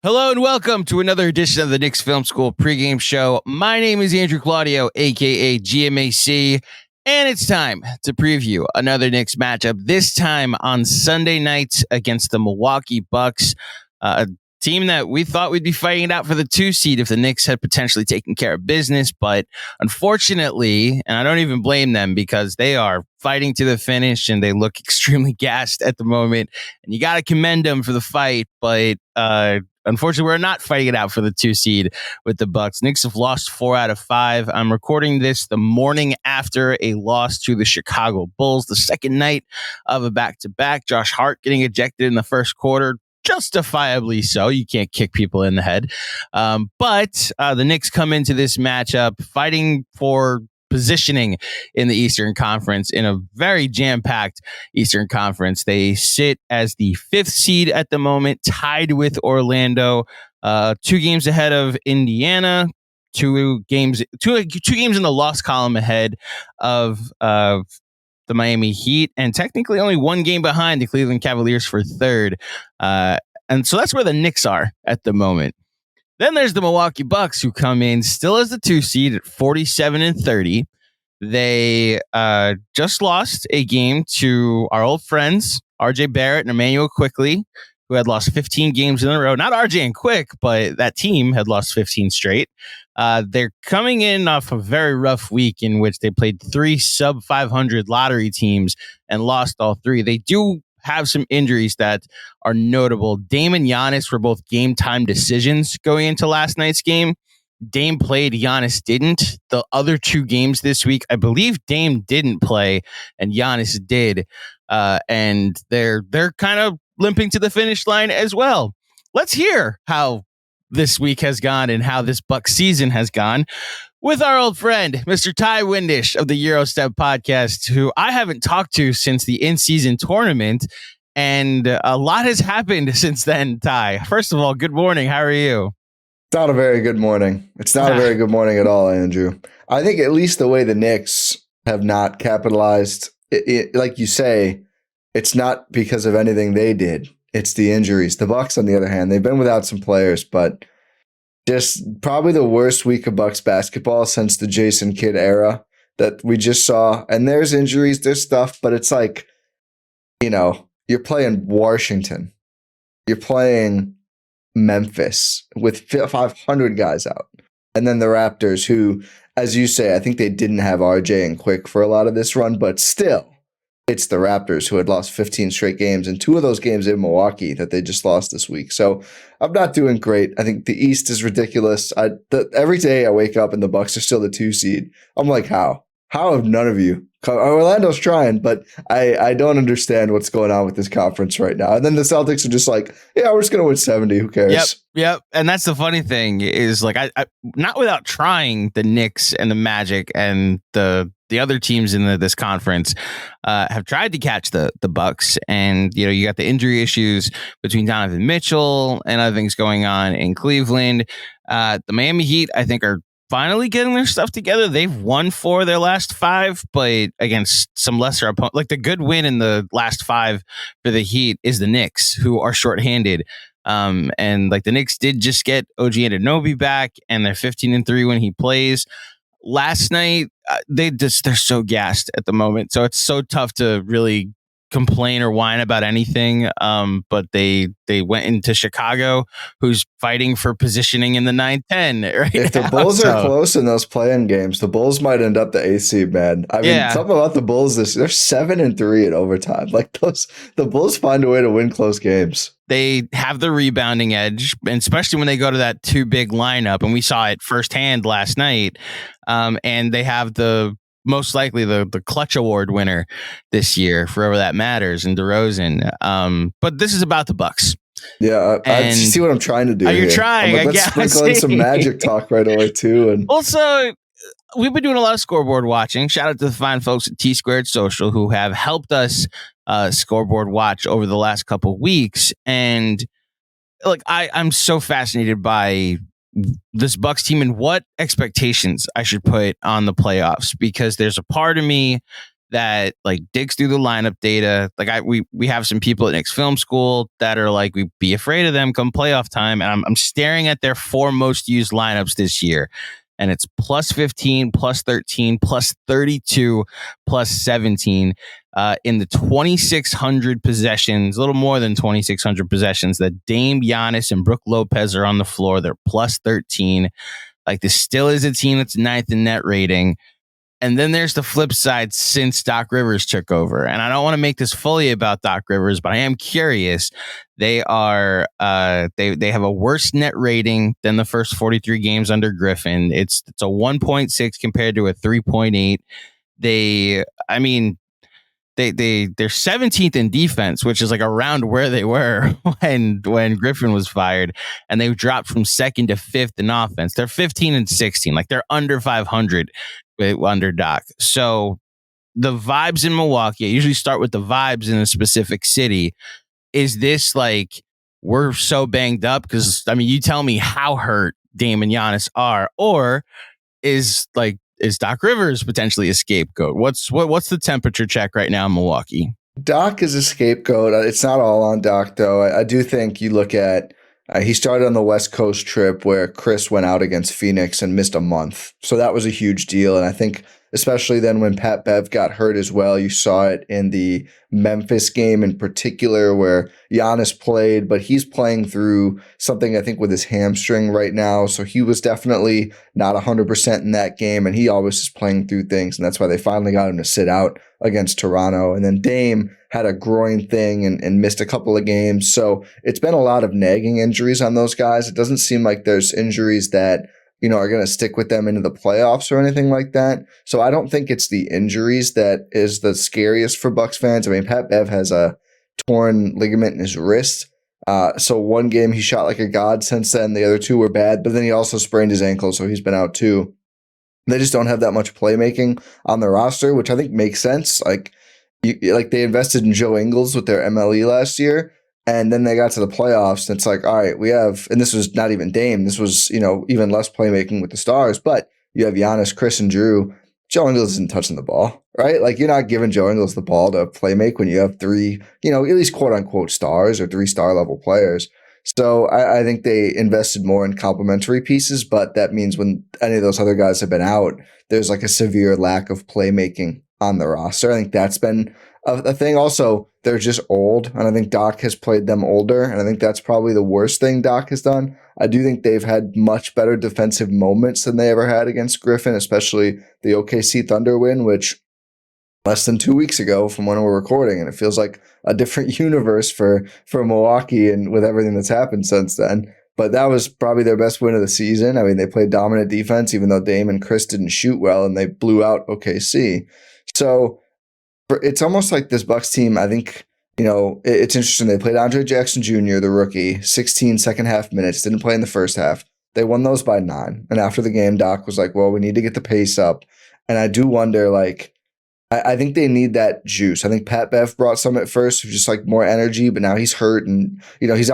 Hello and welcome to another edition of the Knicks Film School pregame show. My name is Andrew Claudio, aka GMAC, and it's time to preview another Knicks matchup, this time on Sunday night against the Milwaukee Bucks, a team that we thought we'd be fighting it out for the 2 seed if the Knicks had potentially taken care of business, but unfortunately, and I don't even blame them because they are fighting to the finish and they look extremely gassed at the moment, and you got to commend them for the fight, but unfortunately, we're not fighting it out for the 2 seed with the Bucks. Knicks have lost 4 out of 5. I'm recording this the morning after a loss to the Chicago Bulls, the second night of a back-to-back. Josh Hart getting ejected in the first quarter, justifiably so. You can't kick people in the head. But the Knicks come into this matchup fighting for positioning in the Eastern Conference in a very jam-packed Eastern Conference. They sit as the 5th seed at the moment, tied with Orlando, 2 games ahead of Indiana, 2 games in the loss column ahead of the Miami Heat, and technically only 1 game behind the Cleveland Cavaliers for 3rd. And so that's where the Knicks are at the moment. Then there's the Milwaukee Bucks, who come in still as the 2 seed at 47-30. They just lost a game to our old friends, RJ Barrett and Emmanuel Quickley, who had lost 15 games in a row. Not RJ and Quick, but that team had lost 15 straight. They're coming in off a very rough week in which they played 3 sub-500 lottery teams and lost all 3. They do have some injuries that are notable. Dame and Giannis were both game time decisions going into last night's game. Dame played, Giannis didn't. The other 2 games this week, I believe Dame didn't play and Giannis did. And they're kind of limping to the finish line as well. Let's hear how this week has gone and how this Bucks season has gone with our old friend, Mr. Ti Windisch of the Gyro podcast, who I haven't talked to since the in-season tournament. And a lot has happened since then, Ti. First of all, good morning. How are you? It's not a very good morning. It's not a very good morning at all, Andrew. I think at least the way the Knicks have not capitalized, like you say, it's not because of anything they did. It's the injuries. The Bucks, on the other hand, they've been without some players, but just probably the worst week of Bucks basketball since the Jason Kidd era that we just saw. And there's injuries, there's stuff, but it's like, you're playing Washington. You're playing Memphis with 500 guys out. And then the Raptors, who, as you say, I think they didn't have RJ and Quick for a lot of this run, but still, it's the Raptors who had lost 15 straight games, and 2 of those games in Milwaukee that they just lost this week. So I'm not doing great. I think the East is ridiculous. Every day I wake up and the Bucks are still the 2 seed. I'm like, how? How have none of you? Orlando's trying, but I don't understand what's going on with this conference right now. And then the Celtics are just like, yeah, we're just going to win 70. Who cares? Yep. And that's the funny thing is, like, I not without trying, the Knicks and the Magic and the other teams in this conference have tried to catch the Bucks. And, you got the injury issues between Donovan Mitchell and other things going on in Cleveland. The Miami Heat, I think, are finally getting their stuff together. They've won 4 of their last 5, but against some lesser opponents. Like, the good win in the last 5 for the Heat is the Knicks, who are shorthanded. And like the Knicks did just get OG Anunoby back, and they're 15-3 when he plays. Last night, they're so gassed at the moment, so it's so tough to really complain or whine about anything. But they went into Chicago, who's fighting for positioning in the 9-10 right If now. the Bulls are close in those play-in games, the Bulls might end up the 8th seed, man. I mean, something about the Bulls they're 7-3 in overtime. Like, the Bulls find a way to win close games. They have the rebounding edge, and especially when they go to that 2 big lineup, and we saw it firsthand last night. And they have most likely the clutch award winner this year, forever that matters, and DeRozan. But this is about the Bucks. Yeah, I see what I'm trying to do. You're here. trying. Like, let's sprinkle in some Magic talk right away too. And also, we've been doing a lot of scoreboard watching. Shout out to the fine folks at T Squared Social who have helped us scoreboard watch over the last couple weeks. And like, I'm so fascinated by this Bucks team and what expectations I should put on the playoffs, because there's a part of me that like digs through the lineup data. Like we have some people at Knicks Film School that are like, we be afraid of them come playoff time. And I'm staring at their 4 most used lineups this year. And it's plus 15, plus 13, plus 32, plus 17 in the 2,600 possessions, a little more than 2,600 possessions that Dame, Giannis, and Brook Lopez are on the floor. They're plus 13. Like, this still is a team that's 9th in net rating. And then there's the flip side since Doc Rivers took over. And I don't want to make this fully about Doc Rivers, but I am curious. They are they have a worse net rating than the first 43 games under Griffin. It's a 1.6 compared to a 3.8. They're 17th in defense, which is like around where they were when Griffin was fired, and they've dropped from 2nd to 5th in offense. They're 15 and 16, like they're under 500 under Doc. So the vibes in Milwaukee, I usually start with the vibes in a specific city. Is this like, we're so banged up? Because I mean, you tell me how hurt Dame and Giannis are, or is Doc Rivers potentially a scapegoat? What's the temperature check right now in Milwaukee? Doc is a scapegoat. It's not all on Doc, though. I do think you look at he started on the West Coast trip where Chris went out against Phoenix and missed a month. So that was a huge deal. And I think especially then when Pat Bev got hurt as well, you saw it in the Memphis game in particular where Giannis played, but he's playing through something, I think, with his hamstring right now. So he was definitely not 100% in that game, and he always is playing through things. And that's why they finally got him to sit out against Toronto. And then Dame had a groin thing and missed a couple of games. So it's been a lot of nagging injuries on those guys. It doesn't seem like there's injuries that are going to stick with them into the playoffs or anything like that. So I don't think it's the injuries that is the scariest for Bucks fans. I mean, Pat Bev has a torn ligament in his wrist. So one game he shot like a god since then. The other 2 were bad, but then he also sprained his ankle, so he's been out too. They just don't have that much playmaking on the roster, which I think makes sense. Like they invested in Joe Ingles with their MLE last year. And then they got to the playoffs, and it's like, all right, we have, and this was not even Dame. This was, even less playmaking with the stars, but you have Giannis, Chris, and Drew. Joe Ingles isn't touching the ball, right? Like, you're not giving Joe Ingles the ball to play make when you have 3, at least quote unquote stars or 3-star level players. So I think they invested more in complementary pieces, but that means when any of those other guys have been out, there's like a severe lack of playmaking on the roster. I think that's been a thing. Also, they're just old, and I think Doc has played them older, and I think that's probably the worst thing Doc has done. I do think they've had much better defensive moments than they ever had against Griffin, especially the OKC Thunder win, which less than 2 weeks ago from when we're recording, and it feels like a different universe for Milwaukee and with everything that's happened since then. But that was probably their best win of the season. I mean, they played dominant defense, even though Dame and Chris didn't shoot well, and they blew out OKC. So it's almost like this Bucks team, I think, it's interesting. They played Andre Jackson Jr., the rookie, 16 second half minutes, didn't play in the first half. They won those by 9. And after the game, Doc was like, well, we need to get the pace up. And I do wonder, like, I think they need that juice. I think Pat Bev brought some at first, just like more energy, but now he's hurt. And, he's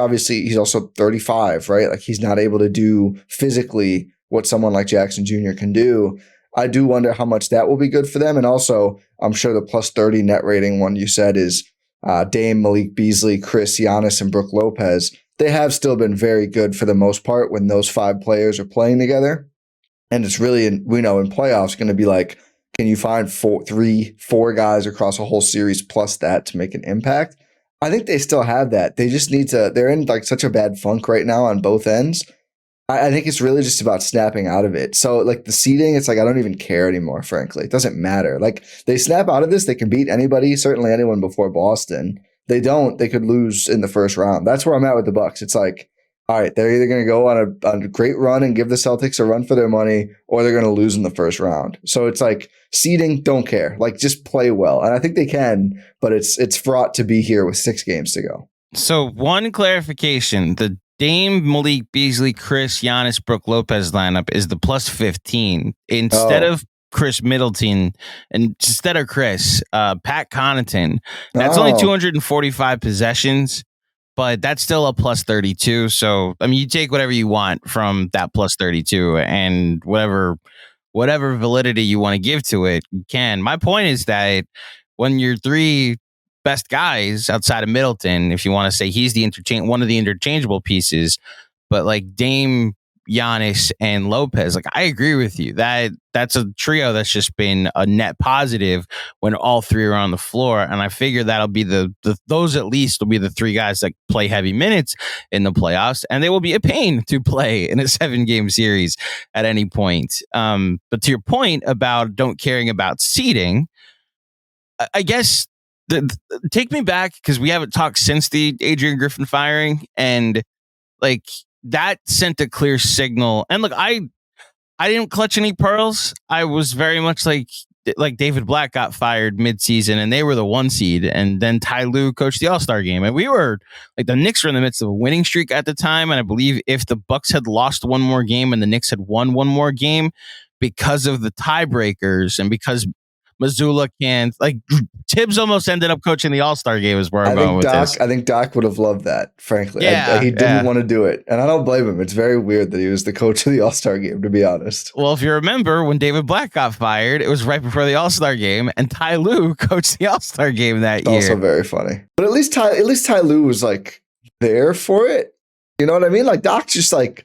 also 35, right? Like, he's not able to do physically what someone like Jackson Jr. can do. I do wonder how much that will be good for them. And also, I'm sure the plus 30 net rating one you said is Dame, Malik Beasley, Chris, Giannis, and Brook Lopez. They have still been very good for the most part when those 5 players are playing together. And it's really, in playoffs, going to be like, can you find 4 guys across a whole series plus that to make an impact? I think they still have that. They just need to, they're in like such a bad funk right now on both ends. I think it's really just about snapping out of it. So like the seeding, it's like I don't even care anymore, frankly. It doesn't matter. Like they snap out of this, they can beat anybody, certainly anyone before Boston. They don't, they could lose in the first round. That's where I'm at with the Bucks. It's like, all right, they're either going to go on a great run and give the Celtics a run for their money, or they're going to lose in the first round. So it's like seeding, don't care. Like just play well. And I think they can, but it's fraught to be here with 6 games to go. So one clarification, the Dame, Malik Beasley, Chris, Giannis, Brook Lopez lineup is the plus 15 instead of Chris Middleton and instead of Chris, Pat Connaughton. That's only 245 possessions, but that's still a plus 32. So, I mean, you take whatever you want from that plus 32 and whatever whatever validity you want to give to it, you can. My point is that when your three best guys outside of Middleton, if you want to say he's the one of the interchangeable pieces, but like Dame, Giannis, and Lopez, like I agree with you that that's a trio that's just been a net positive when all three are on the floor, and I figure that'll be those at least will be the three guys that play heavy minutes in the playoffs, and they will be a pain to play in a 7-game series at any point. But to your point about don't caring about seeding, I guess take me back because we haven't talked since the Adrian Griffin firing, and like that sent a clear signal. And look, I didn't clutch any pearls. I was very much like David Black got fired mid-season and they were the 1 seed, and then Ty Lue coached the All-Star game, and we were like, the Knicks were in the midst of a winning streak at the time, and I believe if the Bucks had lost one more game and the Knicks had won one more game because of the tiebreakers and because Mazzulla can't, like, Tibbs almost ended up coaching the All-Star game is where I'm going with this. I think Doc would have loved that, frankly. Yeah, he didn't want to do it. And I don't blame him. It's very weird that he was the coach of the All-Star game, to be honest. Well, if you remember, when David Black got fired, it was right before the All-Star game, and Ty Lue coached the All-Star game that year. Also very funny. But at least Ty Lue was, like, there for it. You know what I mean? Like, Doc's just, like,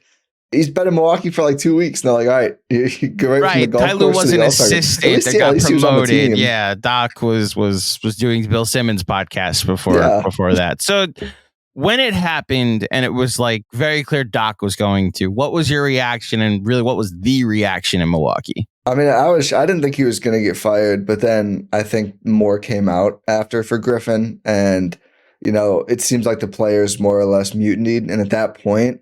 he's been in Milwaukee for like 2 weeks. And they're like, all right, you go right from the golf Ty Lue course was to an the All-Star game. assistant that got promoted. Yeah, Doc was doing Bill Simmons' podcast before that. So when it happened and it was like very clear Doc was going to, what was your reaction, and really what was the reaction in Milwaukee? I mean, I didn't think he was going to get fired, but then I think more came out after for Griffin, and you know, it seems like the players more or less mutinied, and at that point,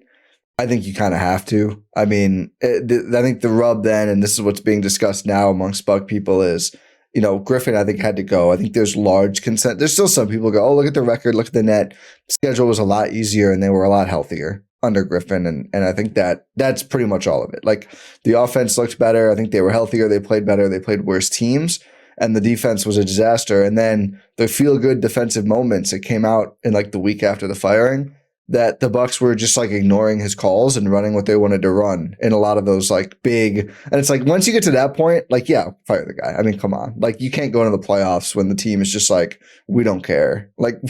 I think you kind of have to. I mean, I think the rub then, and this is what's being discussed now amongst Buck people, is, you know, Griffin, I think, had to go. I think there's large consent. There's still some people go, oh, look at the record, look at the net. Schedule was a lot easier, and they were a lot healthier under Griffin. And I think that's pretty much all of it. Like, the offense looked better. I think they were healthier. They played better. They played worse teams. And the defense was a disaster. And then the feel-good defensive moments that came out in like the week after the firing, that the Bucks were just like ignoring his calls and running what they wanted to run in a lot of those like big. And it's like, once you get to that point, like, yeah, fire the guy. I mean, come on. Like, you can't go into the playoffs when the team is just like, we don't care. Like,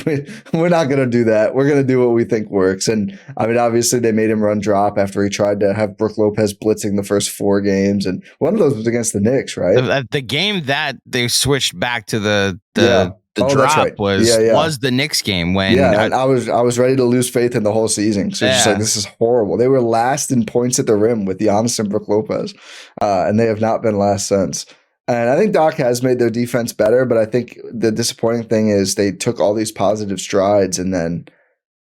we're not going to do that. We're going to do what we think works. And I mean, obviously they made him run drop after he tried to have Brook Lopez blitzing the first 4 games. And one of those was against the Knicks, right? The game that they switched back to the drop was the Knicks game when and I was ready to lose faith in the whole season. So it's just like, this is horrible. They were last in points at the rim with Giannis and Brook Lopez, and they have not been last since. And I think Doc has made their defense better, but I think the disappointing thing is they took all these positive strides, and then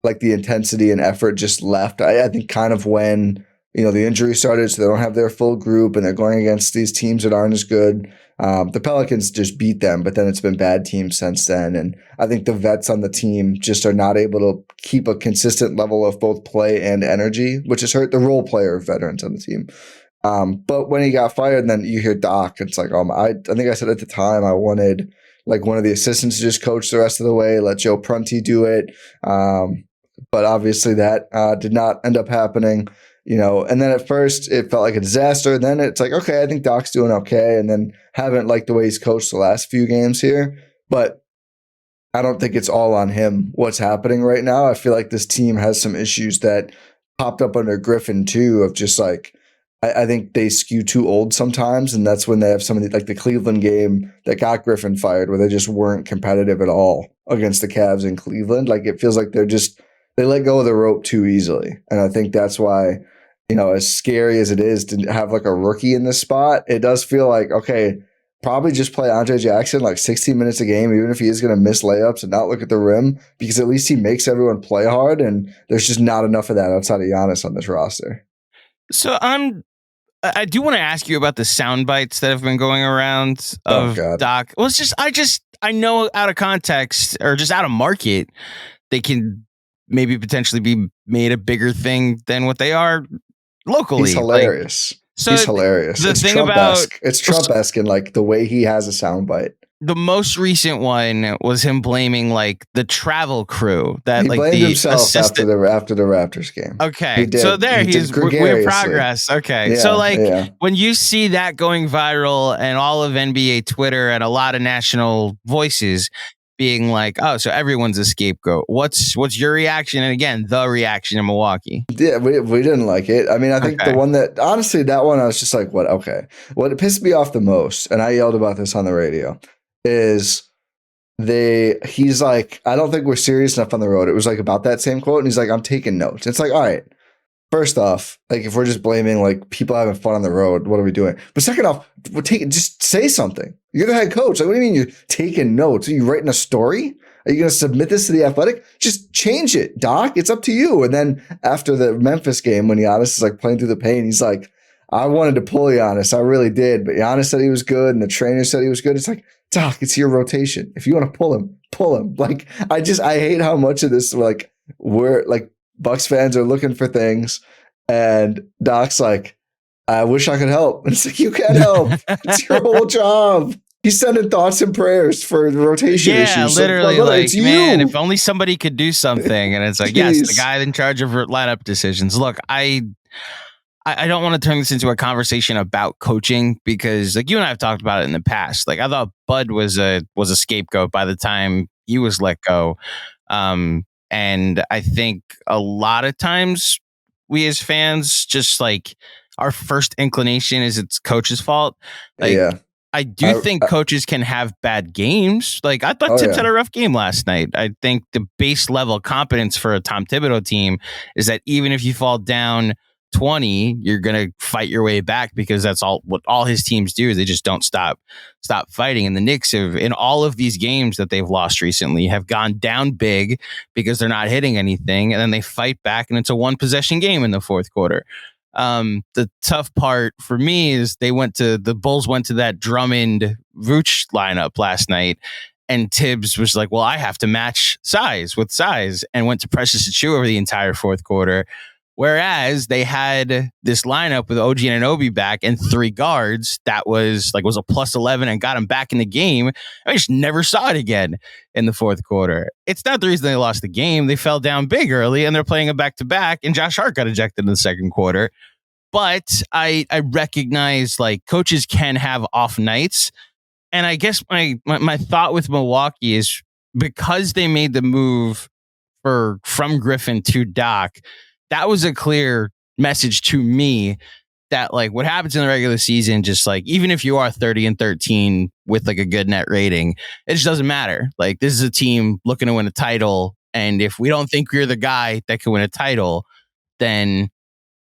like the intensity and effort just left. I think kind of when, you know, the injury started, so they don't have their full group, and they're going against these teams that aren't as good. The Pelicans just beat them, but then it's been bad teams since then. And I think the vets on the team just are not able to keep a consistent level of both play and energy, which has hurt the role player veterans on the team. But when he got fired, then you hear Doc, it's like, I think I said at the time I wanted like one of the assistants to just coach the rest of the way, let Joe Prunty do it. But obviously that did not end up happening. You know, and then at first it felt like a disaster. Then it's like, okay, I think Doc's doing okay. And then haven't liked the way he's coached the last few games here. But I don't think it's all on him, what's happening right now. I feel like this team has some issues that popped up under Griffin too, of just like, I think they skew too old sometimes. And that's when they have some of the, like the Cleveland game that got Griffin fired, where they just weren't competitive at all against the Cavs in Cleveland. Like, it feels like they let go of the rope too easily. And I think that's why, you know, as scary as it is to have like a rookie in this spot, it does feel like, okay, probably just play Andre Jackson like 16 minutes a game, even if he is going to miss layups and not look at the rim, because at least he makes everyone play hard. And there's just not enough of that outside of Giannis on this roster. So I do want to ask you about the sound bites that have been going around of Doc. Well, it's just, I know out of context or just out of market, they can maybe potentially be made a bigger thing than what they are locally. He's hilarious. So he's hilarious. The it's thing Trump-esque. about it's Trump-esque in like the way he has a soundbite. the most recent one was him blaming like the travel crew that He like blamed the himself after the Raptors game. Okay, He did. so there he's we're gregariously. progress. Okay, Yeah, so like yeah. when you see that going viral and all of NBA Twitter and a lot of national voices being like, "Oh, so everyone's a scapegoat." What's your reaction? And again, the reaction in Milwaukee. Yeah, we didn't like it. I mean, I think Okay. the one that honestly, that one I was just like, what? Okay, what pissed me off the most, and I yelled about this on the radio, is he's like, I don't think we're serious enough on the road. It was like about that same quote, and he's like, I'm taking notes. It's like, all right, first off, like if we're just blaming like people having fun on the road, what are we doing? But second off, just say something. You're the head coach. Like, what do you mean you're taking notes? Are you writing a story? Are you going to submit this to the Athletic? Just change it, Doc. It's up to you. And then after the Memphis game, when Giannis is like playing through the pain, he's like, I wanted to pull Giannis. I really did. But Giannis said he was good, and the trainer said he was good. It's like, Doc, it's your rotation. If you want to pull him, pull him. Like, I hate how much of this, like, we're like, Bucks fans are looking for things, and Doc's like, I wish I could help. And it's like, you can't help. It's your whole job. He's sending thoughts and prayers for the rotation issues. Yeah, literally, like man, if only somebody could do something. And it's like, yes, the guy in charge of lineup decisions. Look, I don't want to turn this into a conversation about coaching because, like, you and I have talked about it in the past. Like, I thought Bud was a scapegoat by the time he was let go. And I think a lot of times we as fans just like our first inclination is it's coach's fault. Like, yeah. I do think coaches can have bad games. Like, I thought Tibbs had a rough game last night. I think the base level competence for a Tom Thibodeau team is that even if you fall down 20, you're going to fight your way back because that's what all his teams do. They just don't stop fighting. And the Knicks have, in all of these games that they've lost recently, have gone down big because they're not hitting anything. And then they fight back and it's a one possession game in the fourth quarter. The tough part for me is the Bulls went to that Drummond Vooch lineup last night, and Tibbs was like, well, I have to match size with size, and went to Precious Achiuwa the entire fourth quarter. Whereas they had this lineup with OG Anunoby back and three guards that was a plus 11 and got him back in the game. I just never saw it again in the fourth quarter. It's not the reason they lost the game. They fell down big early and they're playing a back-to-back, and Josh Hart got ejected in the second quarter. But I recognize like coaches can have off nights. And I guess my thought with Milwaukee is because they made the move from Griffin to Doc, that was a clear message to me that like what happens in the regular season, just like even if you are 30-13 with like a good net rating, it just doesn't matter. Like this is a team looking to win a title. And if we don't think you're the guy that can win a title, then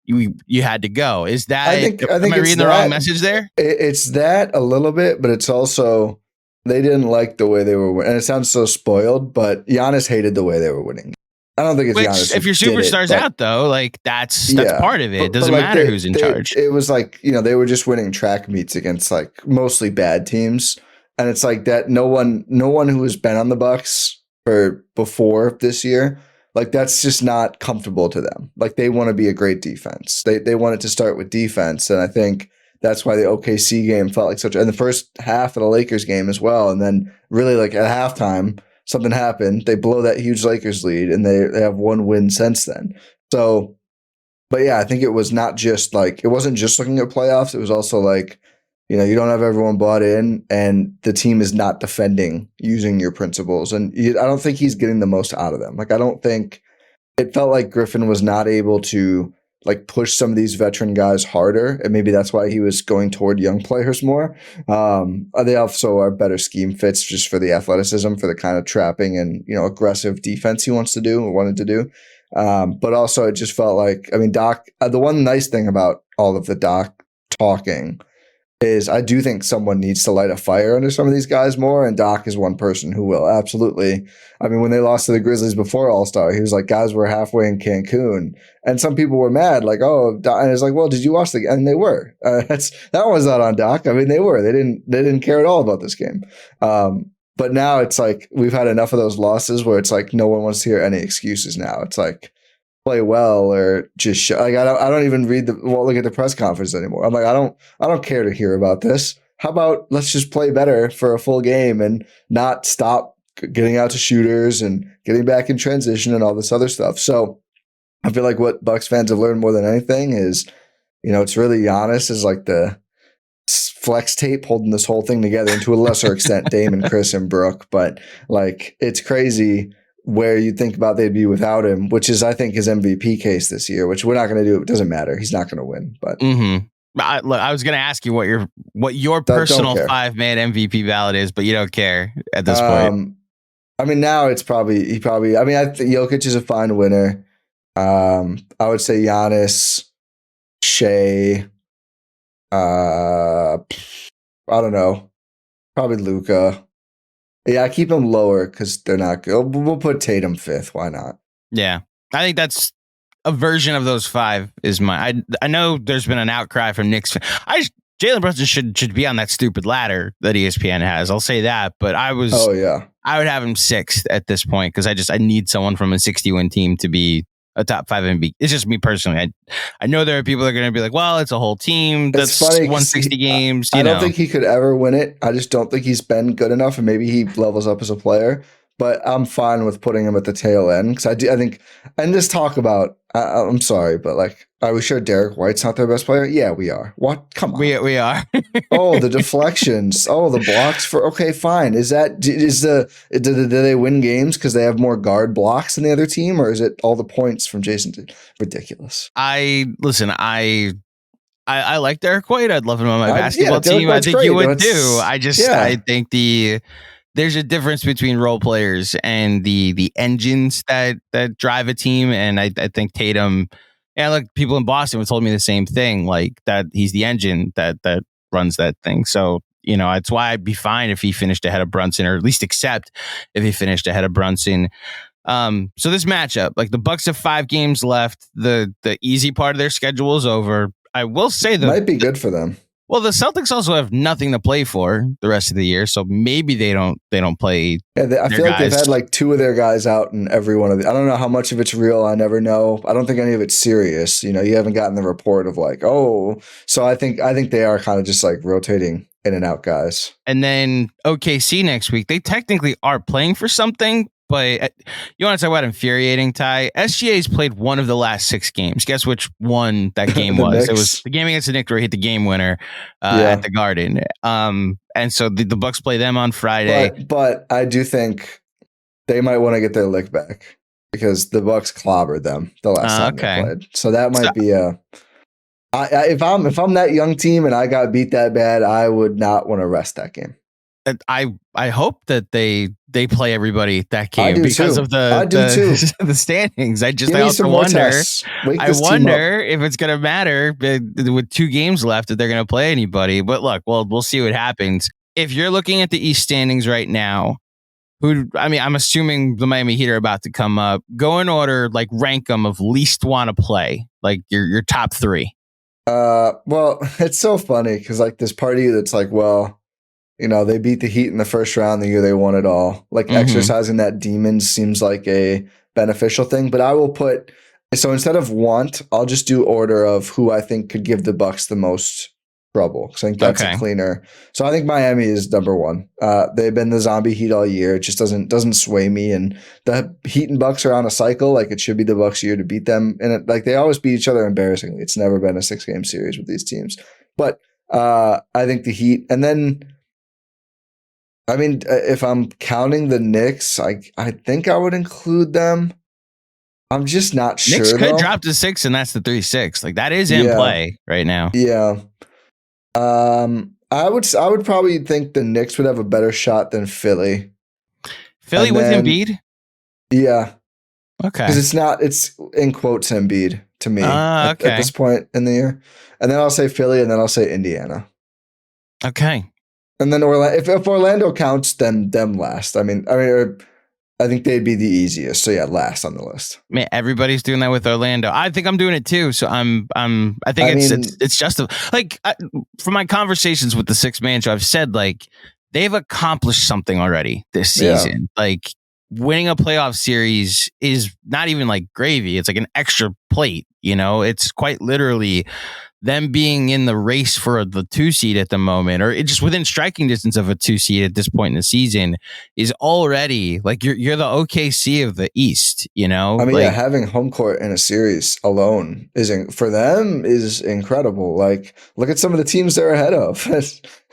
you had to go. Is that, I think am I reading the wrong message there? It's that a little bit, but it's also they didn't like the way they were winning. And it sounds so spoiled, but Giannis hated the way they were winning. I don't think it's Giannis. If your superstar's out, though, like that's part of it. It doesn't matter who's in charge. It was like, they were just winning track meets against like mostly bad teams. And it's like that no one who has been on the Bucks before this year, like that's just not comfortable to them. Like they want to be a great defense. They want it to start with defense. And I think that's why the OKC game felt like and the first half of the Lakers game as well. And then really like at halftime, something happened. They blow that huge Lakers lead, and they have one win since then. So, but yeah, I think it was not just like, it wasn't just looking at playoffs. It was also like, you don't have everyone bought in, and the team is not defending using your principles. And I don't think he's getting the most out of them. Like, I don't think it felt like Griffin was not able to like push some of these veteran guys harder. And maybe that's why he was going toward young players more. They also are better scheme fits just for the athleticism, for the kind of trapping and, aggressive defense he wants to do or wanted to do. But also it just felt like, Doc, the one nice thing about all of the Doc talking is I do think someone needs to light a fire under some of these guys more, and Doc is one person who will, absolutely. When they lost to the Grizzlies before All-Star, he was like, guys were halfway in Cancun, and some people were mad, like, oh, Doc. And it's like, well, did you watch the game? And they were. That was not on Doc. They were. They didn't care at all about this game. But now it's like we've had enough of those losses where it's like no one wants to hear any excuses now. It's like, play well or just I don't even look at the press conference anymore. I'm like, I don't care to hear about this. how about let's just play better for a full game and not stop getting out to shooters and getting back in transition and all this other stuff. So I feel like what Bucks fans have learned more than anything is, it's really Giannis is like the flex tape holding this whole thing together, and to a lesser extent, Dame and Chris and Brooke. But like, it's crazy where you think about they'd be without him, which is, I think, his MVP case this year, which we're not going to do. It doesn't matter. He's not going to win. But I was going to ask you what your personal 5-man MVP ballot is, but you don't care at this point. I mean, now it's probably, I think Jokic is a fine winner. I would say Giannis, Shea, I don't know, probably Luka. Yeah, I keep them lower because they're not good. We'll put Tatum 5th. Why not? Yeah, I think that's a version of those 5 is my. I know there's been an outcry from Knicks. Jalen Brunson should be on that stupid ladder that ESPN has. I'll say that, but I would have him 6th at this point because I need someone from a 60-win team to be a top 5 MVP. It's just me personally. I know there are people that are going to be like, well, it's a whole team that's won 60 games. I don't think he could ever win it. I just don't think he's been good enough, and maybe he levels up as a player. But I'm fine with putting him at the tail end because I think, and just talk about. I'm sorry, but like, are we sure Derek White's not their best player? Yeah, we are. What? Come on, we are. Oh, the deflections. Oh, the blocks for. Okay, fine. Do they win games because they have more guard blocks than the other team, or is it all the points from Jason? Ridiculous. I like Derek White. I'd love him on my basketball team. I think you would too. I think there's a difference between role players and the engines that drive a team. And I think Tatum, and look, people in Boston have told me the same thing, like that he's the engine that runs that thing. So, it's why I'd be fine if he finished ahead of Brunson, or at least accept if he finished ahead of Brunson. So this matchup, like the Bucks have 5 games left. The easy part of their schedule is over. I will say that might be good for them. Well, the Celtics also have nothing to play for the rest of the year, so maybe they don't play. Yeah, I feel like they've had like 2 of their guys out in every one of the. I don't know how much of it's real. I never know. I don't think any of it's serious. You haven't gotten the report of like, oh. So I think they are kind of just like rotating in and out guys. And then OKC next week, they technically are playing for something. But you want to talk about infuriating, Ty? SGA's played one of the last 6 games. Guess which one that game was? Knicks. It was the game against the Knicks where he hit the game winner at the Garden. And so the Bucks play them on Friday. But I do think they might want to get their lick back because the Bucks clobbered them the last time they played. So that might be a. If I'm that young team and I got beat that bad, I would not want to rest that game. I hope that they play everybody that game because of the standings. I also wonder. I wonder if it's going to matter with 2 games left if they're going to play anybody. But look, we'll see what happens. If you're looking at the East standings right now, I'm assuming the Miami Heat are about to come up. Go in order, like rank them of least want to play, like your top 3. Well, it's so funny because like this party that's like, well. They beat the Heat in the first round the year they won it all. Like exercising that demon seems like a beneficial thing. But I will put so instead of want, I'll just do order of who I think could give the Bucks the most trouble. Because I think that's a cleaner. So I think Miami is number 1. They've been the zombie Heat all year. It just doesn't sway me. And the Heat and Bucks are on a cycle. Like it should be the Bucks' year to beat them. And like they always beat each other embarrassingly. It's never been a 6-game series with these teams. But I think the Heat, and then. I mean, if I'm counting the Knicks, I think I would include them. I'm just not sure. Knicks could drop to 6, and that's the 3-6. Like that is in play right now. Yeah. I would probably think the Knicks would have a better shot than Philly. Philly with Embiid? Yeah. Okay. Because it's in quotes Embiid to me at this point in the year. And then I'll say Philly, and then I'll say Indiana. Okay. And then if Orlando counts, then them last. I think they'd be the easiest. So yeah, last on the list. Man, everybody's doing that with Orlando. I think I'm doing it too. So I think it's just from my conversations with the 6-man show, I've said like they've accomplished something already this season. Yeah. Like winning a playoff series is not even like gravy. It's like an extra plate. It's quite literally them being in the race for the 2 seed at the moment, or just within striking distance of a 2 seed at this point in the season, is already like you're the OKC of the East, you know? I mean, like, yeah, having home court in a series alone for them is incredible. Like, look at some of the teams they're ahead of.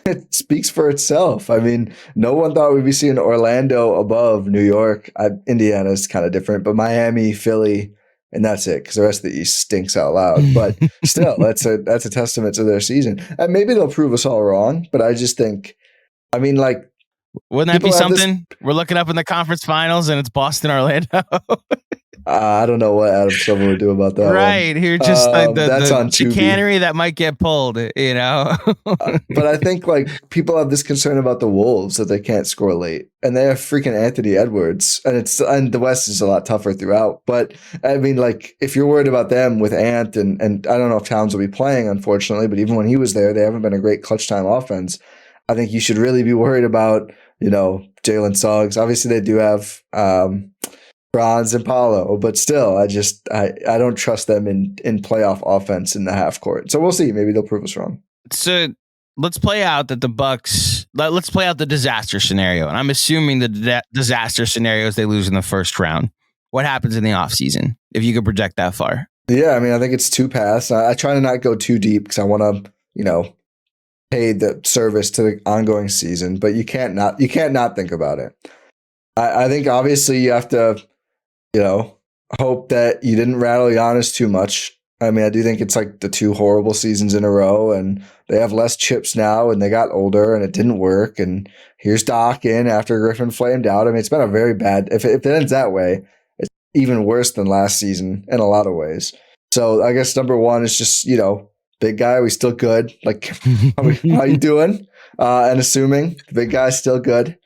It speaks for itself. I mean, no one thought we'd be seeing Orlando above New York. Indiana is kind of different, but Miami, Philly, and that's it, because the rest of the East stinks out loud. But still, that's a testament to their season. And maybe they'll prove us all wrong, but I just think, I mean, like, wouldn't that be something? We're looking up in the conference finals and it's Boston, Orlando. I don't know what Adam Silver would do about that. Right. Here, just like that's the on chicanery that might get pulled, you know? But I think like people have this concern about the Wolves that they can't score late, and they have freaking Anthony Edwards, and the West is a lot tougher throughout. But I mean, like, if you're worried about them with Ant, and I don't know if Towns will be playing, unfortunately, but even when he was there, they haven't been a great clutch time offense. I think you should really be worried about, Jalen Suggs. Obviously, they do have Bronze and Paolo, but still, I don't trust them in playoff offense in the half court. So we'll see. Maybe they'll prove us wrong. So let's play out that the Bucks. Let's play out the disaster scenario, and I'm assuming the disaster scenario is they lose in the first round. What happens in the offseason, if you could project that far? Yeah, I mean, I think it's 2 paths. I try to not go too deep because I want to, pay the service to the ongoing season, but you can't not think about it. I think obviously you have to, hope that you didn't rattle Giannis too much. I mean, I do think it's like the 2 horrible seasons in a row, and they have less chips now, and they got older, and it didn't work. And here's Doc in after Griffin flamed out. I mean, it's been a very bad. If it ends that way, it's even worse than last season in a lot of ways. So I guess number 1 is just big guy, we still good? Like, how you doing? And assuming the big guy's still good,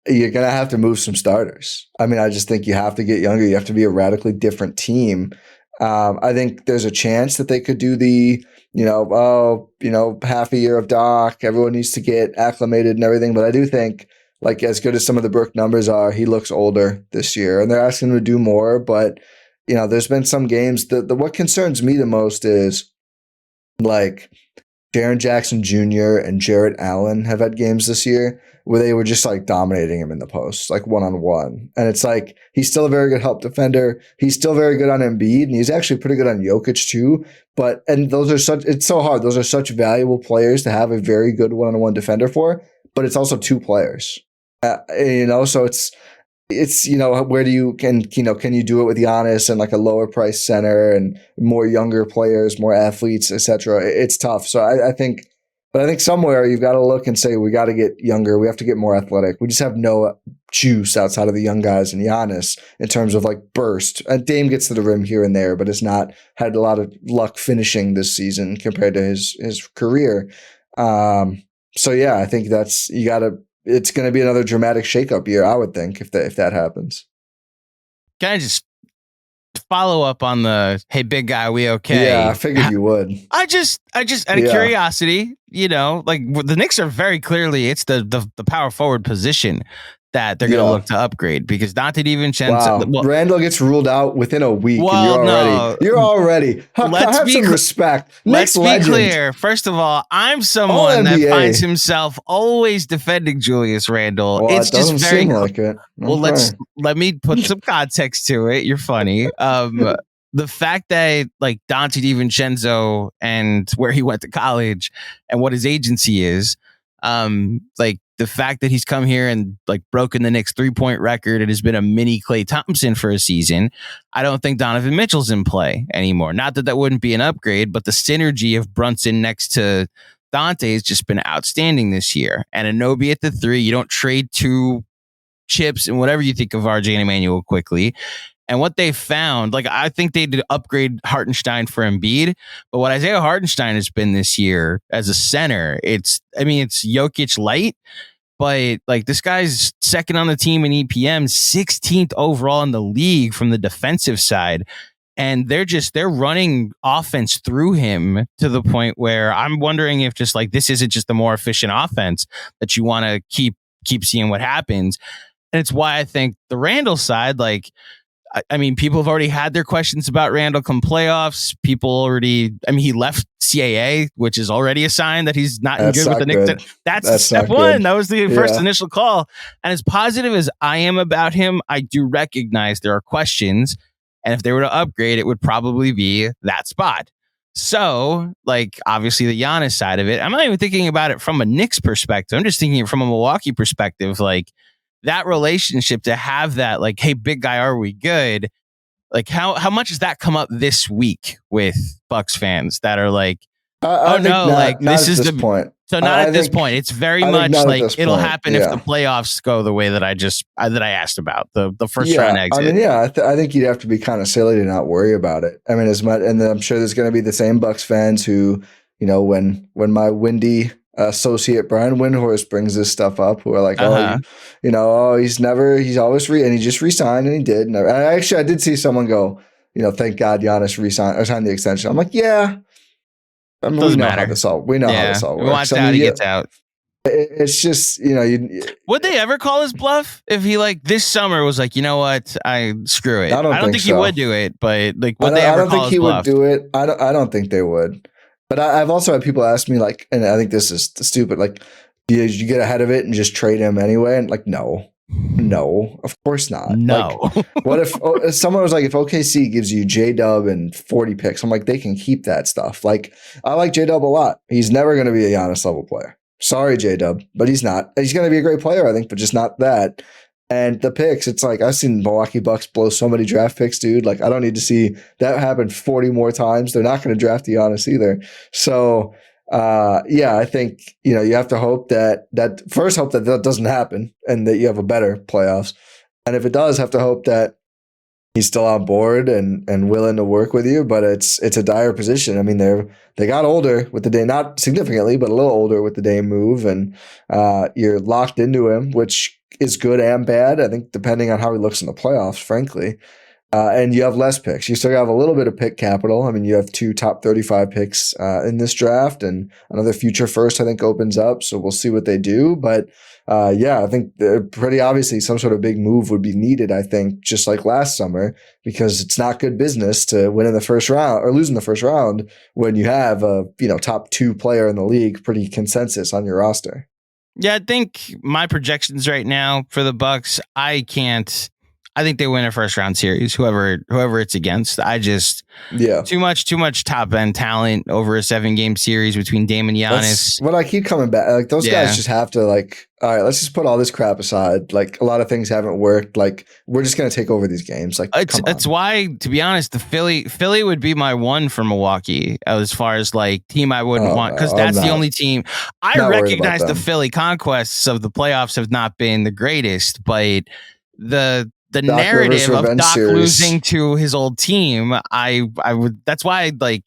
you're going to have to move some starters. I mean, I just think you have to get younger. You have to be a radically different team. I think there's a chance that they could do the, half a year of Doc. Everyone needs to get acclimated and everything. But I do think, like, as good as some of the Brook numbers are, he looks older this year. And they're asking him to do more. But, there's been some games. What concerns me the most is, like, Jaren Jackson Jr. and Jarrett Allen have had games this year where they were just like dominating him in the post, like one-on-one. And it's like, he's still a very good help defender. He's still very good on Embiid, and he's actually pretty good on Jokic too. It's so hard. Those are such valuable players to have a very good one-on-one defender for, but it's also 2 players. So it's where do you can you do it with Giannis and like a lower price center and more younger players, more athletes, etc. It's tough. So I think somewhere you've got to look and say, we got to get younger. We have to get more athletic. We just have no juice outside of the young guys and Giannis in terms of like burst. And Dame gets to the rim here and there, but has not had a lot of luck finishing this season compared to his career. So yeah, I think it's going to be another dramatic shakeup year, I would think, if that happens. Can I just follow up on the, hey, big guy, we okay? Yeah, I figured you would. I just out of curiosity, like the Knicks are very clearly, it's the power forward position that they're going to look to upgrade, because Dante DiVincenzo. Wow. Randall gets ruled out within a week. Well, and you're already. Have some respect. Let's be clear. First of all, I'm someone that finds himself always defending Julius Randle. Well, it's just very like it. Well, let me put some context to it. You're funny. The fact that like Dante DiVincenzo and where he went to college and what his agency is, like the fact that he's come here and like broken the Knicks 3-point record and has been a mini Klay Thompson for a season. I don't think Donovan Mitchell's in play anymore. Not that wouldn't be an upgrade, but the synergy of Brunson next to Dante has just been outstanding this year. And Anunoby at the 3, you don't trade 2 chips and whatever you think of RJ and Emmanuel quickly. And what they found, like, I think they did upgrade Hartenstein for Embiid, but what Isaiah Hartenstein has been this year as a center, it's Jokic light, but like this guy's second on the team in EPM, 16th overall in the league from the defensive side. And they're running offense through him to the point where I'm wondering if just like this isn't just a more efficient offense that you want to keep seeing what happens. And it's why I think the Randall side, like, I mean, people have already had their questions about Randall come playoffs. He left CAA, which is already a sign that he's not good with the Knicks. That's step one. Good. That was the first initial call. And as positive as I am about him, I do recognize there are questions. And if they were to upgrade, it would probably be that spot. So, like, obviously the Giannis side of it, I'm not even thinking about it from a Knicks perspective. I'm just thinking from a Milwaukee perspective, like that relationship to have that, like, hey, big guy, are we good? Like, how much does that come up this week with Bucks fans that are like, this is the point. So not at this point. It's very much like it'll happen if the playoffs go the way that I asked about the first round exit. I mean, I think you'd have to be kind of silly to not worry about it. I mean, as much, and then I'm sure there's going to be the same Bucks fans who, you know, when my windy associate Brian Windhorst brings this stuff up, who are like, he's always and he just resigned, and he did. And I did see someone go, you know, thank God Giannis signed the extension. I'm like, yeah. I mean, we know how this all works. He wants out, he gets out. It's just, you know, would they ever call his bluff if he, like, this summer was like, you know what, screw it. I don't think he would do it, but like, would they ever call his bluff? I don't think he would do it. I don't think they would. But I've also had people ask me, like, and I think this is stupid, like, did you get ahead of it and just trade him anyway? And like, no, of course not. No. Like, what if someone was like, if OKC gives you J-Dub and 40 picks, I'm like, they can keep that stuff. Like, I like J-Dub a lot. He's never going to be a Giannis level player. Sorry, J-Dub, but he's not. He's going to be a great player, I think, but just not that. And the picks, it's like, I've seen Milwaukee Bucks blow so many draft picks, dude. Like, I don't need to see that happen 40 more times. They're not going to draft Giannis either. So, I think, you know, you have to hope that doesn't happen and that you have a better playoffs. And if it does, have to hope that he's still on board and willing to work with you. But it's a dire position. I mean, they got older with the Dame, not significantly, but a little older with the Dame move, and you're locked into him, which is good and bad, I think, depending on how he looks in the playoffs, frankly. And you have less picks. You still have a little bit of pick capital. I mean, you have 2 top 35 picks in this draft, and another future first, I think, opens up. So we'll see what they do. But I think pretty obviously some sort of big move would be needed, I think, just like last summer, because it's not good business to win in the first round or lose in the first round when you have a, you know, top 2 player in the league, pretty consensus on your roster. Yeah, I think my projections right now for the Bucks, I think they win a first round series, whoever it's against. Too much top end talent over a 7-game series between Dame and Giannis. What I keep coming back, like, those guys just have to, like, all right, let's just put all this crap aside. Like, a lot of things haven't worked. Like, we're just going to take over these games. Like, it's why, to be honest, the Philly would be my one for Milwaukee as far as, like, team I wouldn't want, because that's the only team. I recognize the Philly conquests of the playoffs have not been the greatest, but the narrative of Doc losing to his old team, I would. That's why, like,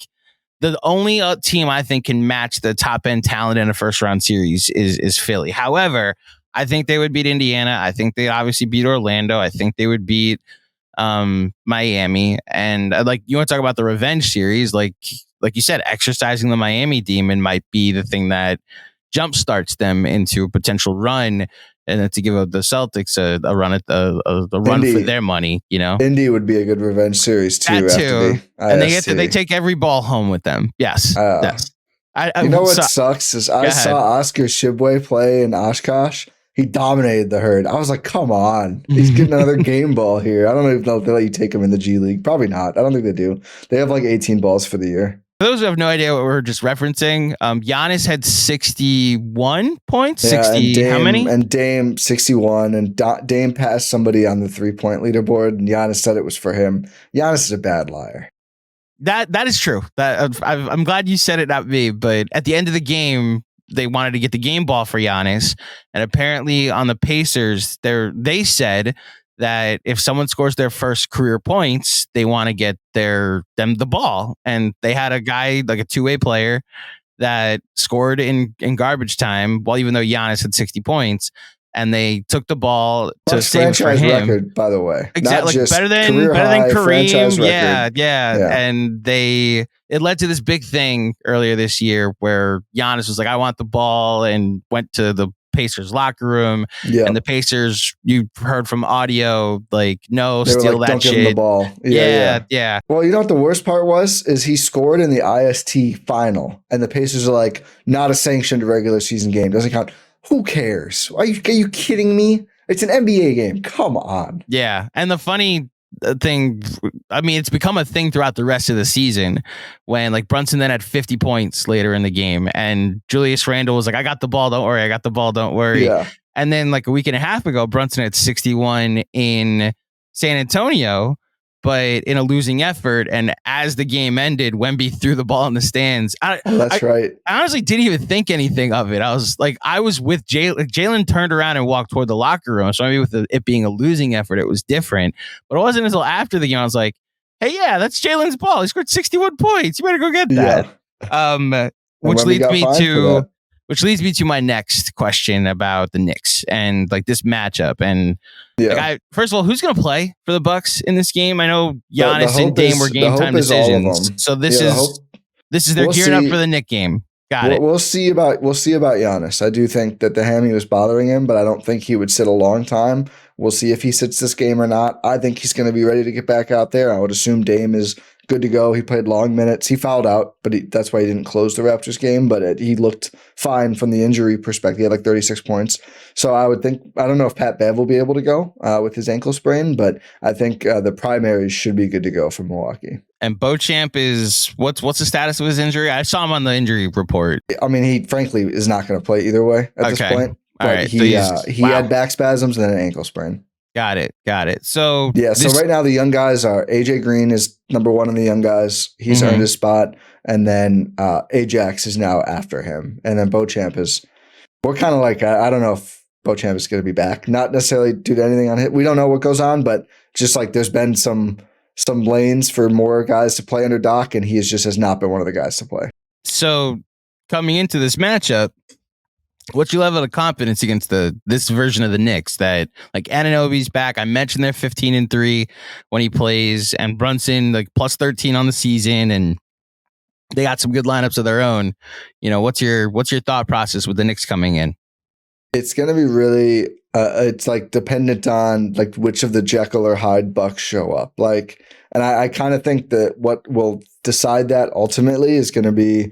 the only team I think can match the top end talent in a first round series is Philly. However, I think they would beat Indiana. I think they obviously beat Orlando. I think they would beat Miami. And like, you want to talk about the revenge series? Like you said, exercising the Miami demon might be the thing that jumpstarts them into a potential run. And then to give the Celtics a run at the run for their money, you know, Indy would be a good revenge series too. And they take every ball home with them. Yes, yes. You know what sucks is I saw Oscar Shibwe play in Oshkosh. He dominated the herd. I was like, come on, he's getting another game ball here. I don't even know if they let you take him in the G League. Probably not. I don't think they do. They have like 18 balls for the year. For those who have no idea what we're just referencing, Giannis had 61 points. 60, how many? And Dame 61, and Dame passed somebody on the 3-point leaderboard, and Giannis said it was for him. Giannis is a bad liar. That is true. I'm glad you said it, not me. But at the end of the game, they wanted to get the game ball for Giannis, and apparently on the Pacers, they said that if someone scores their first career points, they want to get them the ball. And they had a guy, like a 2-way player, that scored in garbage time, well, even though Giannis had 60 points, and they took the ball to save for him. Record, by the way. Exactly. Like, better than Kareem. Yeah. And it led to this big thing earlier this year where Giannis was like, I want the ball, and went to the Pacers locker room. Yeah. And the Pacers, you heard from audio, like, no, steal like, that don't shit. give him the ball. Yeah. Well, you know what the worst part was? Is he scored in the IST final, and the Pacers are like, not a sanctioned regular season game. Doesn't count. Who cares? Are you kidding me? It's an NBA game. Come on. Yeah. And the funny thing, I mean, it's become a thing throughout the rest of the season when like Brunson then had 50 points later in the game and Julius Randle was like, I got the ball, don't worry. I got the ball, don't worry. Yeah. And then like a week and a half ago, Brunson had 61 in San Antonio, but in a losing effort. And as the game ended, Wemby threw the ball in the stands. That's right. I honestly didn't even think anything of it. I was with Jalen. Jalen turned around and walked toward the locker room. So maybe with it being a losing effort, it was different. But it wasn't until after the game I was like, hey, yeah, that's Jalen's ball. He scored 61 points. You better go get that. Yeah. Which leads me to my next question about the Knicks and like this matchup. And like, first of all, who's going to play for the Bucks in this game? I know Giannis and Dame were game time decisions. So this is they're gearing up for the Knick game. Got it. We'll see about Giannis. I do think that the hammy was bothering him, but I don't think he would sit a long time. We'll see if he sits this game or not. I think he's going to be ready to get back out there. I would assume Dame is good to go. He played long minutes. He fouled out, but that's why he didn't close the Raptors game. But he looked fine from the injury perspective. He had like 36 points. So I would think, I don't know if Pat Bev will be able to go with his ankle sprain, but I think the primaries should be good to go for Milwaukee. And Beauchamp is what's the status of his injury? I saw him on the injury report. I mean, he frankly is not going to play either way at this point. All right. He had back spasms and then an ankle sprain. Got it. So so right now the young guys are AJ Green is number one in the young guys. He's earned his spot, and then Ajax is now after him, and then Beauchamp is. We're kind of like I don't know if Beauchamp is going to be back. Not necessarily due to anything on hit. We don't know what goes on, but just like there's been some lanes for more guys to play under Doc, and he has not been one of the guys to play. So coming into this matchup, what's your level of confidence against this version of the Knicks that like Anunoby's back? I mentioned they're 15-3 when he plays, and Brunson like plus 13 on the season, and they got some good lineups of their own. You know, what's your thought process with the Knicks coming in? It's going to be really it's like dependent on like which of the Jekyll or Hyde Bucks show up. Like, and I kind of think that what will decide that ultimately is going to be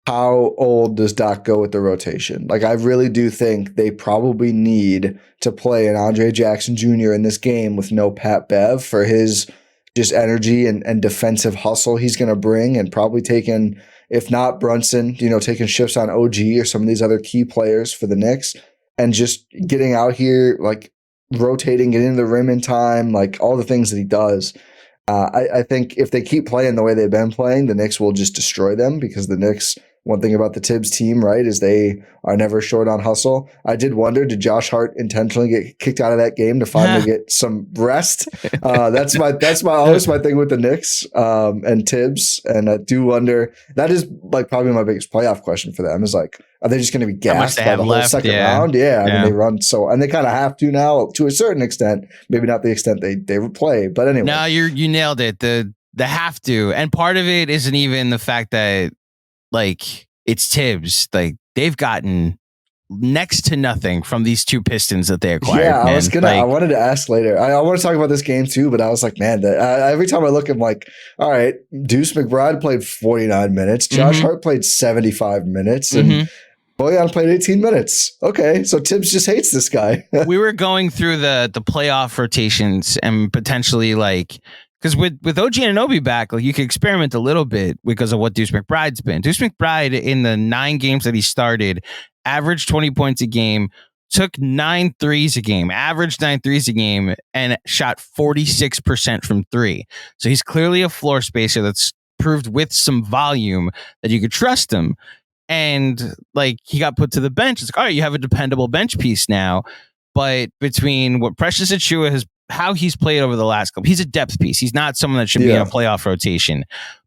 how old does Doc go with the rotation? Like, I really do think they probably need to play an Andre Jackson Jr. in this game with no Pat Bev for his just energy and defensive hustle he's going to bring, and probably taking, if not Brunson, taking shifts on OG or some of these other key players for the Knicks, and just getting out here, like rotating, getting to the rim in time, like all the things that he does. I think if they keep playing the way they've been playing, the Knicks will just destroy them, because the Knicks, one thing about the Tibbs team, right, is they are never short on hustle. I did wonder, did Josh Hart intentionally get kicked out of that game to finally get some rest? That's always my thing with the Knicks and Tibbs. And I do wonder, that is like probably my biggest playoff question for them is like, are they just going to be gassed by the whole second round? Yeah. I mean, they run and they kind of have to now to a certain extent, maybe not the extent they would play, but anyway. No, you nailed it. The have to. And part of it isn't even the fact that, like, it's Tibbs. Like, they've gotten next to nothing from these two Pistons that they acquired. Yeah, man. I wanted to ask later. I want to talk about this game too, but I was like, man, every time I look, I'm like, all right, Deuce McBride played 49 minutes. Josh Hart played 75 minutes. And Bojan played 18 minutes. Okay, so Tibbs just hates this guy. We were going through the playoff rotations and potentially like, because with OG Anunoby back, like you could experiment a little bit because of what Deuce McBride's been. Deuce McBride in the 9 games that he started, averaged 20 points a game, took 9 threes a game, averaged 9 threes a game, and shot 46% from 3. So he's clearly a floor spacer that's proved with some volume that you could trust him. And like he got put to the bench. It's like, all right, you have a dependable bench piece now. But between what Precious Achiuwa has, how he's played over the last couple, he's a depth piece. He's not someone that should be in a playoff rotation.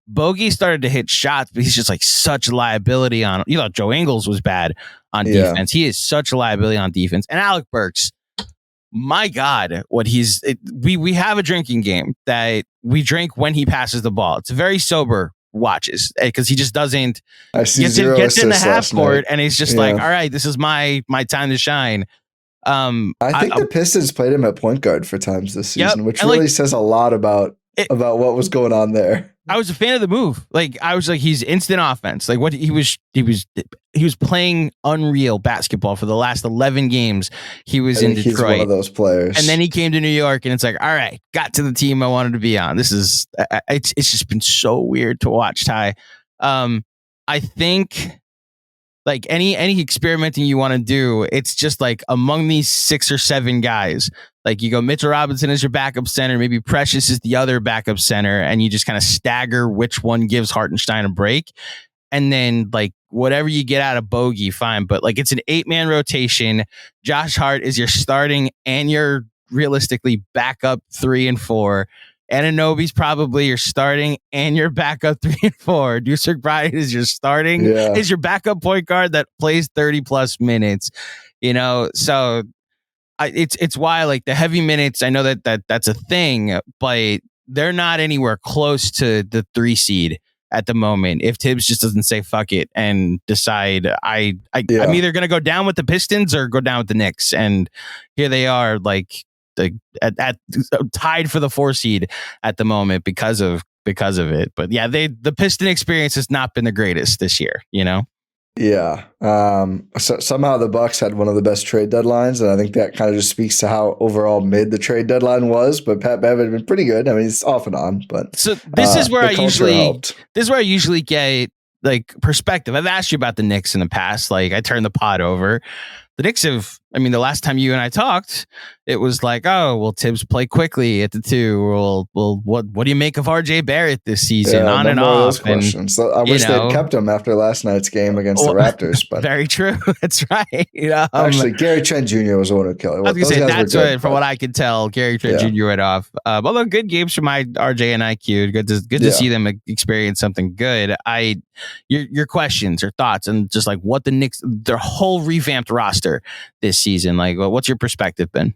Bogey started to hit shots, but he's just like such a liability on. Joe Ingles was bad on defense. He is such a liability on defense. And Alec Burks, my God, we have a drinking game that we drink when he passes the ball. It's very sober watches because he just doesn't I see gets zero in the half assists last court night. and it's just Zero in the half assists last court night. and it's just Yeah. like, all right, this is my time to shine. I think the Pistons played him at point guard for times this season, which and really says a lot about what was going on there. I was a fan of the move. Like I was like, he's instant offense. Like what he was playing unreal basketball for the last 11 games. He was in Detroit. He's one of those players. And then he came to New York and it's like, all right, got to the team I wanted to be on. This is it's just been so weird to watch, Ty. I think like any experimenting you want to do, it's just like among these 6 or 7 guys, like you go Mitchell Robinson as your backup center, maybe Precious is the other backup center, and you just kind of stagger which one gives Hartenstein a break. And then like whatever you get out of Bogey, fine. But like it's an 8-man rotation. Josh Hart is your starting and your realistically backup 3 and 4. Anunoby's probably your starting and your backup 3 and 4. Deuce McBride is your starting, is your backup point guard that plays 30 plus minutes. You know, so it's why like the heavy minutes. I know that's a thing, but they're not anywhere close to the 3 seed at the moment. If Tibbs just doesn't say fuck it and decide I'm either going to go down with the Pistons or go down with the Knicks, and here they are like. At tied for the 4 seed at the moment because of it. But yeah, the Piston experience has not been the greatest this year, you know? Yeah. So somehow the Bucks had one of the best trade deadlines, and I think that kind of just speaks to how overall mid the trade deadline was. But Pat Bev had been pretty good. I mean, he's off and on, but so this is where I usually get like perspective. I've asked you about the Knicks in the past. Like I turned the pod over. The Knicks have, I mean, the last time you and I talked, it was like, oh, will Tibbs play quickly at the 2? Well, what do you make of RJ Barrett this season? Yeah, on and off. Those questions. I wish they'd kept him after last night's game against the Raptors. But very true. That's right. Actually, Gary Trent Jr. was the one who killed it. I was going to say, that's what, from what I could tell, Gary Trent Jr. went off. Although good games from my RJ and IQ. Good to see them experience something good. Your questions or thoughts and just like what the Knicks, their whole revamped roster this season, like what's your perspective been?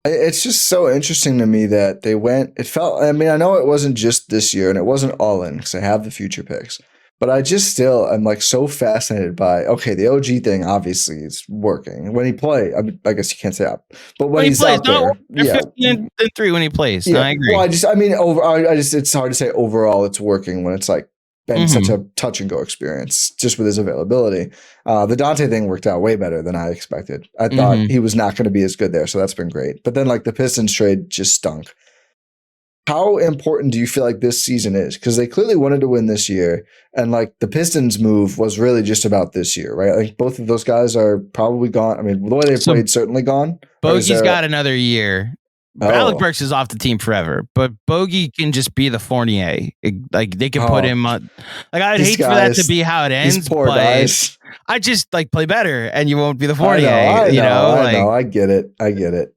It's just so interesting to me that they went, it felt, I mean, I know it wasn't just this year and it wasn't all in because I have the future picks, but I just still, I'm like so fascinated by, okay, the OG thing obviously is working. When he plays, I guess you can't say that, but when he's out there, 15-3 when he plays. No, I agree. Well, it's hard to say overall it's working when it's like been such a touch and go experience just with his availability. The Dante thing worked out way better than I expected. I thought he was not going to be as good there. So that's been great. But then like the Pistons trade just stunk. How important do you feel like this season is? Because they clearly wanted to win this year. And like the Pistons move was really just about this year, right? Like both of those guys are probably gone. I mean, the way they played, certainly gone. Bogey's got another year. Alec Burks is off the team forever, but Bogey can just be the Fournier. Like they can put him on. Like I'd hate for that to be how it ends. These poor guys. I just like play better, and you won't be the Fournier. I know. I get it.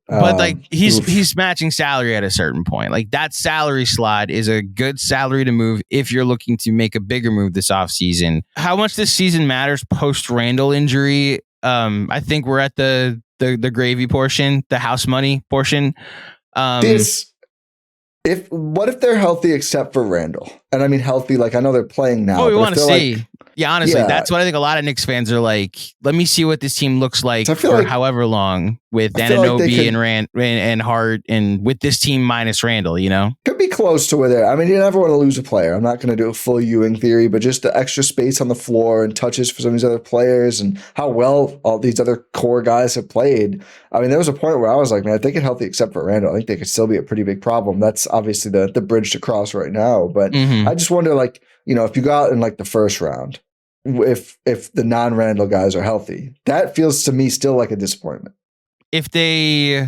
But like he's matching salary at a certain point. Like that salary slot is a good salary to move if you're looking to make a bigger move this offseason. How much this season matters post Randall injury? I think we're at the gravy portion, the house money portion. What if they're healthy except for Randall? And I mean healthy, like I know they're playing now. Oh, we want to see. Yeah, honestly, that's what I think a lot of Knicks fans are like. Let me see what this team looks like for however long with Anunoby and Hart and with this team minus Randall, you know? Could be close to where they're. I mean, you never want to lose a player. I'm not going to do a full Ewing theory, but just the extra space on the floor and touches for some of these other players and how well all these other core guys have played. I mean, there was a point where I was like, man, if they get healthy except for Randall, I think they could still be a pretty big problem. That's obviously the bridge to cross right now. But I just wonder, like, you know, if you go out in like the first round, if the non-Randall guys are healthy, that feels to me still like a disappointment. If they've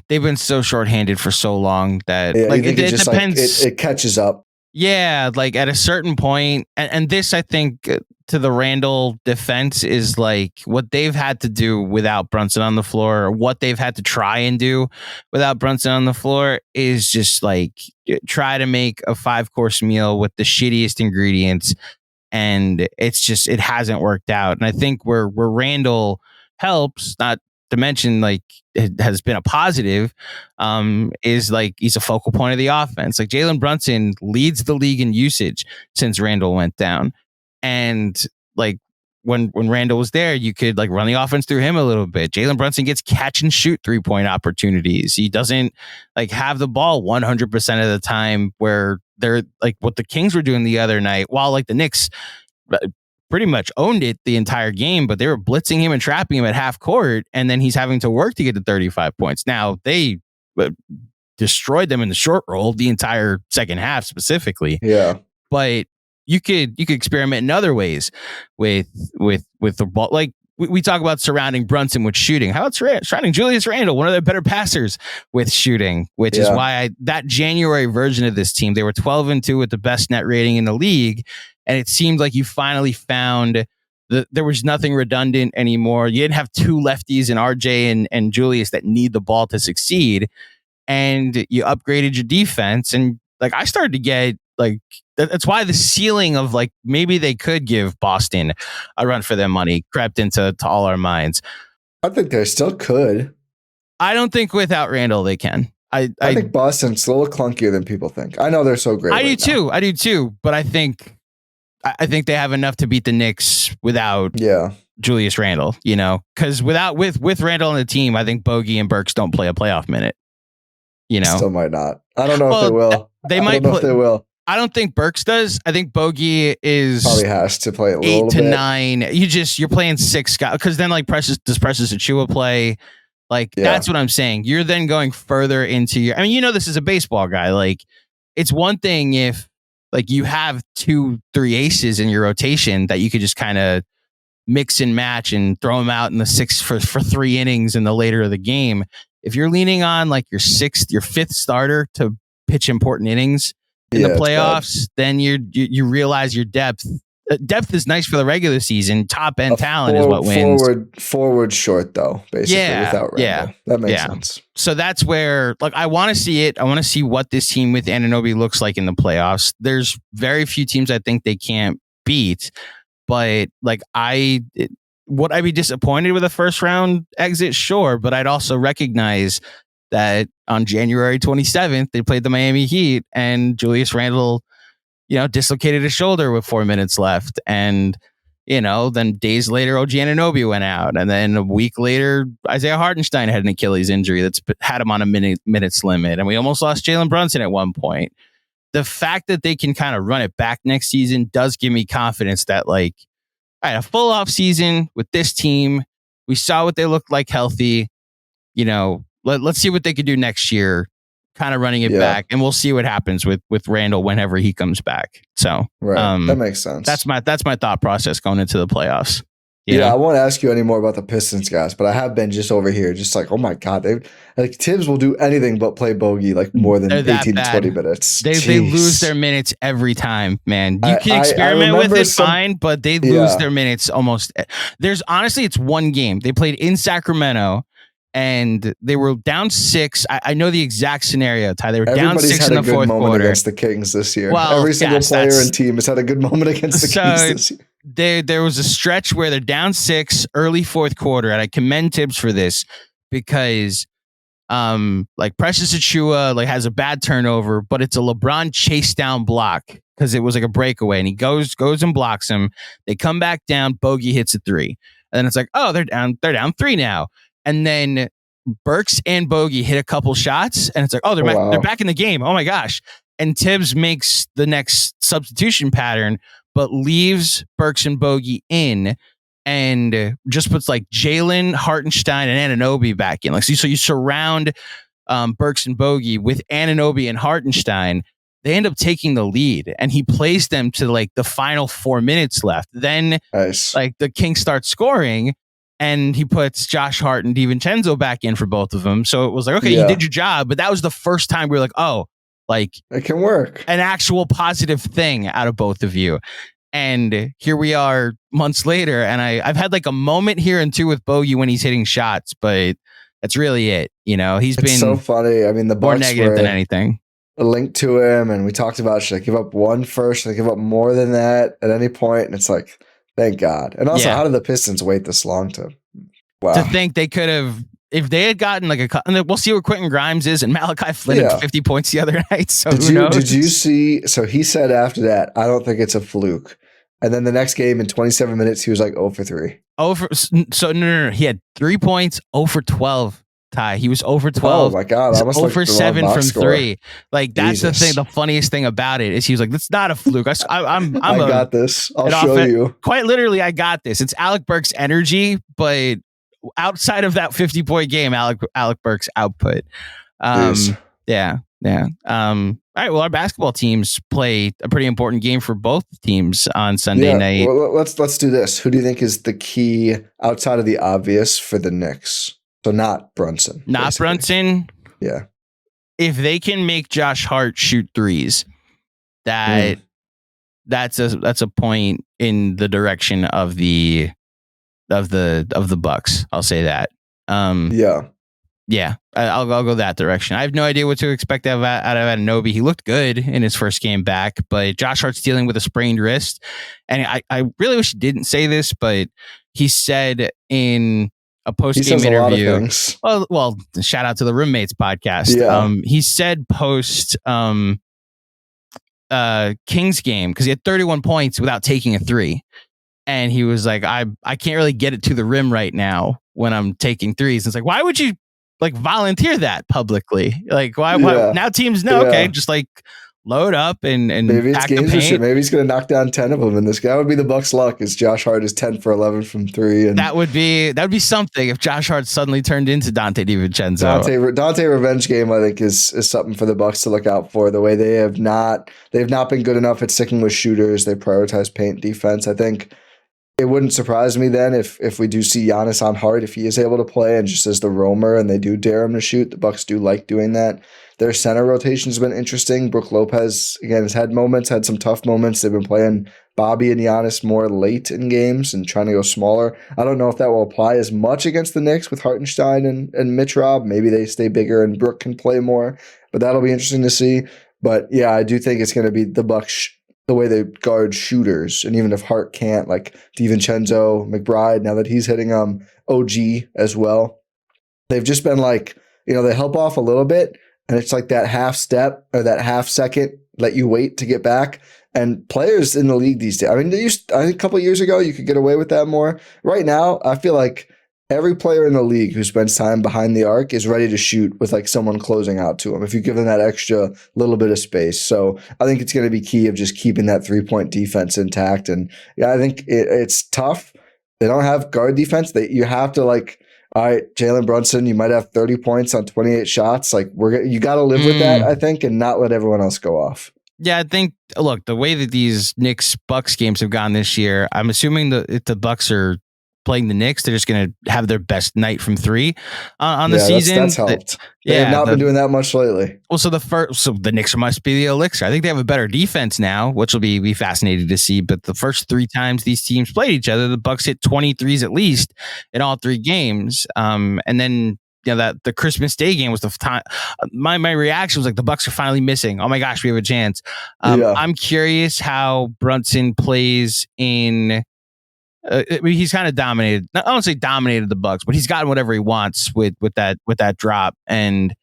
been so shorthanded for so long that like it depends. Like, it catches up. Yeah, like at a certain point, and this I think to the Randall defense is like what they've had to do without Brunson on the floor, or what they've had to try and do without Brunson on the floor is just like try to make a 5-course meal with the shittiest ingredients. And it's just, it hasn't worked out. And I think where Randall helps, not dimension, like it has been a positive, is like he's a focal point of the offense. Like Jalen Brunson leads the league in usage since Randall went down, and like when Randall was there, you could like run the offense through him a little bit. Jalen Brunson gets catch and shoot 3-point opportunities. He doesn't like have the ball 100% of the time, where they're like what the Kings were doing the other night, while like the Knicks pretty much owned it the entire game, but they were blitzing him and trapping him at half court, and then he's having to work to get to 35 points. Now, they destroyed them in the short roll the entire second half specifically. Yeah. But you could experiment in other ways with the ball. Like we talk about surrounding Brunson with shooting. How about surrounding Julius Randle, one of the better passers, with shooting, which is why that January version of this team, they were 12-2 with the best net rating in the league. And it seemed like you finally found that there was nothing redundant anymore. You didn't have two lefties in RJ and Julius that need the ball to succeed. And you upgraded your defense. And like I started to get like, that's why the ceiling of like maybe they could give Boston a run for their money crept into all our minds. I think they still could. I don't think without Randall they can. I think Boston's a little clunkier than people think. I know they're so great. I do too. But I think they have enough to beat the Knicks without Julius Randle, you know, because with Randle on the team, I think Bogey and Burks don't play a playoff minute. You know, still might not. I don't know if they will. They might. If they will. I don't think Burks does. I think Bogey is probably has to play a little 8 to bit. 9. You're playing 6 guys, because then like Precious Achiuwa play? Like that's what I'm saying. You're then going further into your. I mean, you know, this is a baseball guy. Like it's one thing if like you have 2-3 aces in your rotation that you could just kind of mix and match and throw them out in the 6 for 3 innings in the later of the game. If you're leaning on like your 5th starter to pitch important innings in the playoffs, then you realize your depth. Depth is nice for the regular season. Top end talent is what wins. Forward short though, basically without Randall. That makes sense. So that's where like I want to see it. I want to see what this team with Anunoby looks like in the playoffs. There's very few teams I think they can't beat, but like would I be disappointed with a first round exit? Sure, but I'd also recognize that on January 27th they played the Miami Heat and Julius Randle, you know, dislocated his shoulder with 4 minutes left. And, you know, then days later, OG Anunoby went out. And then a week later, Isaiah Hartenstein had an Achilles injury that's had him on a minutes limit. And we almost lost Jalen Brunson at one point. The fact that they can kind of run it back next season does give me confidence that, like, all right, a full off season with this team, we saw what they looked like healthy. You know, let's see what they could do next year. Kind of running it back, and we'll see what happens with Randall whenever he comes back. So that makes sense. That's my thought process going into the playoffs. I won't ask you any more about the Pistons guys, but I have been just over here, just like, oh my god, they like Tibbs will do anything but play Bogey like more than 18 to 20 minutes. They lose their minutes every time, man. You can experiment with it, fine, but they lose their minutes almost. There's honestly, it's one game they played in Sacramento. And they were down 6. I know the exact scenario, Ty. They were down 6 in the fourth quarter against the Kings this year. Well, every single player and team has had a good moment against the Kings this year. There was a stretch where they're down 6 early fourth quarter, and I commend Tibbs for this because, like Precious Achiuwa like has a bad turnover, but it's a LeBron chase down block because it was like a breakaway, and he goes and blocks him. They come back down. Bogey hits a 3, and then it's like, oh, they're down 3 now. And then Burks and Bogey hit a couple shots, and it's like, oh, they're back in the game. Oh my gosh! And Tibbs makes the next substitution pattern, but leaves Burks and Bogey in, and just puts like Jalen, Hartenstein, and Anunoby back in. Like so you surround Burks and Bogey with Anunoby and Hartenstein. They end up taking the lead, and he plays them to like the final 4 minutes left. Then, like the Kings start scoring. And he puts Josh Hart and DiVincenzo back in for both of them. So it was like, okay, you did your job. But that was the first time we were like, oh, like it can work. An actual positive thing out of both of you. And here we are months later. And I've had like a moment here and two with Bogey when he's hitting shots, but that's really it. You know, it's been so funny. I mean, the more Bucks negative than anything. A link to him. And we talked about, should I give up one first? Should I give up more than that at any point? And it's like, thank God. And also, how did the Pistons wait this long to Wow. think they could have, if they had gotten like and we'll see what Quentin Grimes is, and Malachi Flynn had 50 points the other night. So who knows? Did you see? So he said after that, I don't think it's a fluke. And then the next game in 27 minutes, he was like 0 for 3. So no. He had 3 points, 0 for 12. Ty, he was over 12. Oh my God. I must 0 for 7 from score. 3. Like, that's the thing. The funniest thing about it is he was like, that's not a fluke. I got this. I'll show you. Quite literally, I got this. It's Alec Burks' energy, but outside of that 50-point game, Alec Burks' output. Yeah. All right. Well, our basketball teams play a pretty important game for both teams on Sunday night. Well, let's do this. Who do you think is the key outside of the obvious for the Knicks? So not Brunson. Not basically. Brunson. Yeah. If they can make Josh Hart shoot threes, that's a point in the direction of the Bucks. I'll say that. Yeah, I'll go that direction. I have no idea what to expect out of Anunoby. He looked good in his first game back, but Josh Hart's dealing with a sprained wrist. And I really wish he didn't say this, but he said in a post-game interview. Well, shout out to the Roommates podcast. Yeah. He said post Kings game, because he had 31 points without taking a three. And he was like, I can't really get it to the rim right now when I'm taking threes. It's like, why would you like volunteer that publicly? Like, why now teams know, okay, just like load up and maybe it's games of shit. Maybe he's going to knock down 10 of them in this guy. That would be the Bucks' luck, is Josh Hart is 10 for 11 from 3. And that would be something if Josh Hart suddenly turned into Dante DiVincenzo. Dante revenge game, I think, is something for the Bucks to look out for. The way they've not been good enough at sticking with shooters. They prioritize paint defense. I think it wouldn't surprise me then if we do see Giannis on Hart, if he is able to play and just as the roamer and they do dare him to shoot. The Bucks do like doing that. Their center rotation has been interesting. Brook Lopez, again, has had some tough moments. They've been playing Bobby and Giannis more late in games and trying to go smaller. I don't know if that will apply as much against the Knicks with Hartenstein and Mitch Rob. Maybe they stay bigger and Brook can play more, but that'll be interesting to see. But yeah, I do think it's going to be the Bucks, the way they guard shooters. And even if Hart can't, like DiVincenzo, McBride, now that he's hitting OG as well, they've just been like, they help off a little bit. And it's like that half step or that half second, let you wait to get back. And players in the league these days, I think a couple of years ago, you could get away with that more. Right now, I feel like every player in the league who spends time behind the arc is ready to shoot with like someone closing out to them if you give them that extra little bit of space. So I think it's going to be key of just keeping that 3-point defense intact. And yeah, I think it's tough. They don't have guard defense. You have to like, all right, Jalen Brunson, you might have 30 points on 28 shots. Like you got to live with that, I think, and not let everyone else go off. Yeah, I think, look, the way that these Knicks Bucks games have gone this year, I'm assuming that if the Bucks are playing the Knicks, they're just going to have their best night from 3 on the season. That's helped. They have not been doing that much lately. Well, so the Knicks must be the elixir. I think they have a better defense now, which will be fascinating to see. But the first 3 times these teams played each other, the Bucks hit 23s at least in all 3 games. And then that the Christmas Day game was the time. My reaction was like, the Bucks are finally missing. Oh my gosh, we have a chance. I'm curious how Brunson plays in. He's kind of dominated. I don't say dominated the Bucks, but he's gotten whatever he wants with that drop. And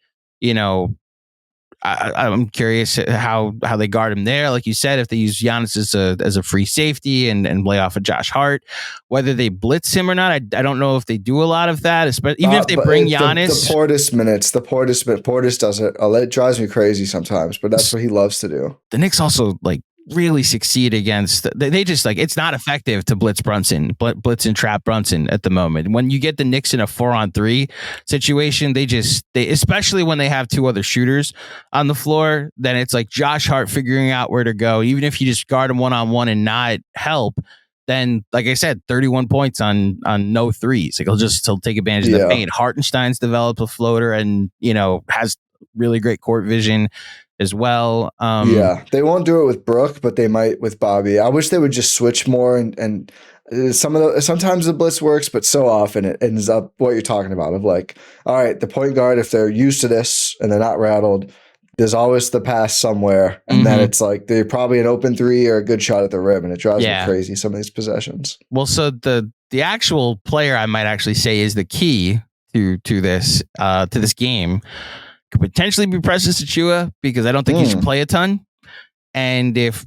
I'm curious how they guard him there. Like you said, if they use Giannis as a free safety and lay off of Josh Hart, whether they blitz him or not, I don't know if they do a lot of that. Especially even if they bring Giannis. The Portis does it. It drives me crazy sometimes, but that's what he loves to do. The Knicks also really succeed against. They just it's not effective to blitz and trap Brunson at the moment. When you get the Knicks in a 4-on-3 situation, they especially when they have 2 other shooters on the floor, then it's like Josh Hart figuring out where to go. Even if you just guard him 1-on-1 and not help, then like I said, 31 points on no threes. Like he'll take advantage of the paint. Hartenstein's developed a floater and has really great court vision as well. They won't do it with Brook, but they might with Bobby. I wish they would just switch more and sometimes the blitz works, but so often it ends up what you're talking about of like, all right, the point guard, if they're used to this and they're not rattled, there's always the pass somewhere, and then it's like they're probably an open three or a good shot at the rim, and it drives me crazy, some of these possessions. Well, so the actual player I might actually say is the key to this game could potentially be Precious Achiuwa, because I don't think he should play a ton. And if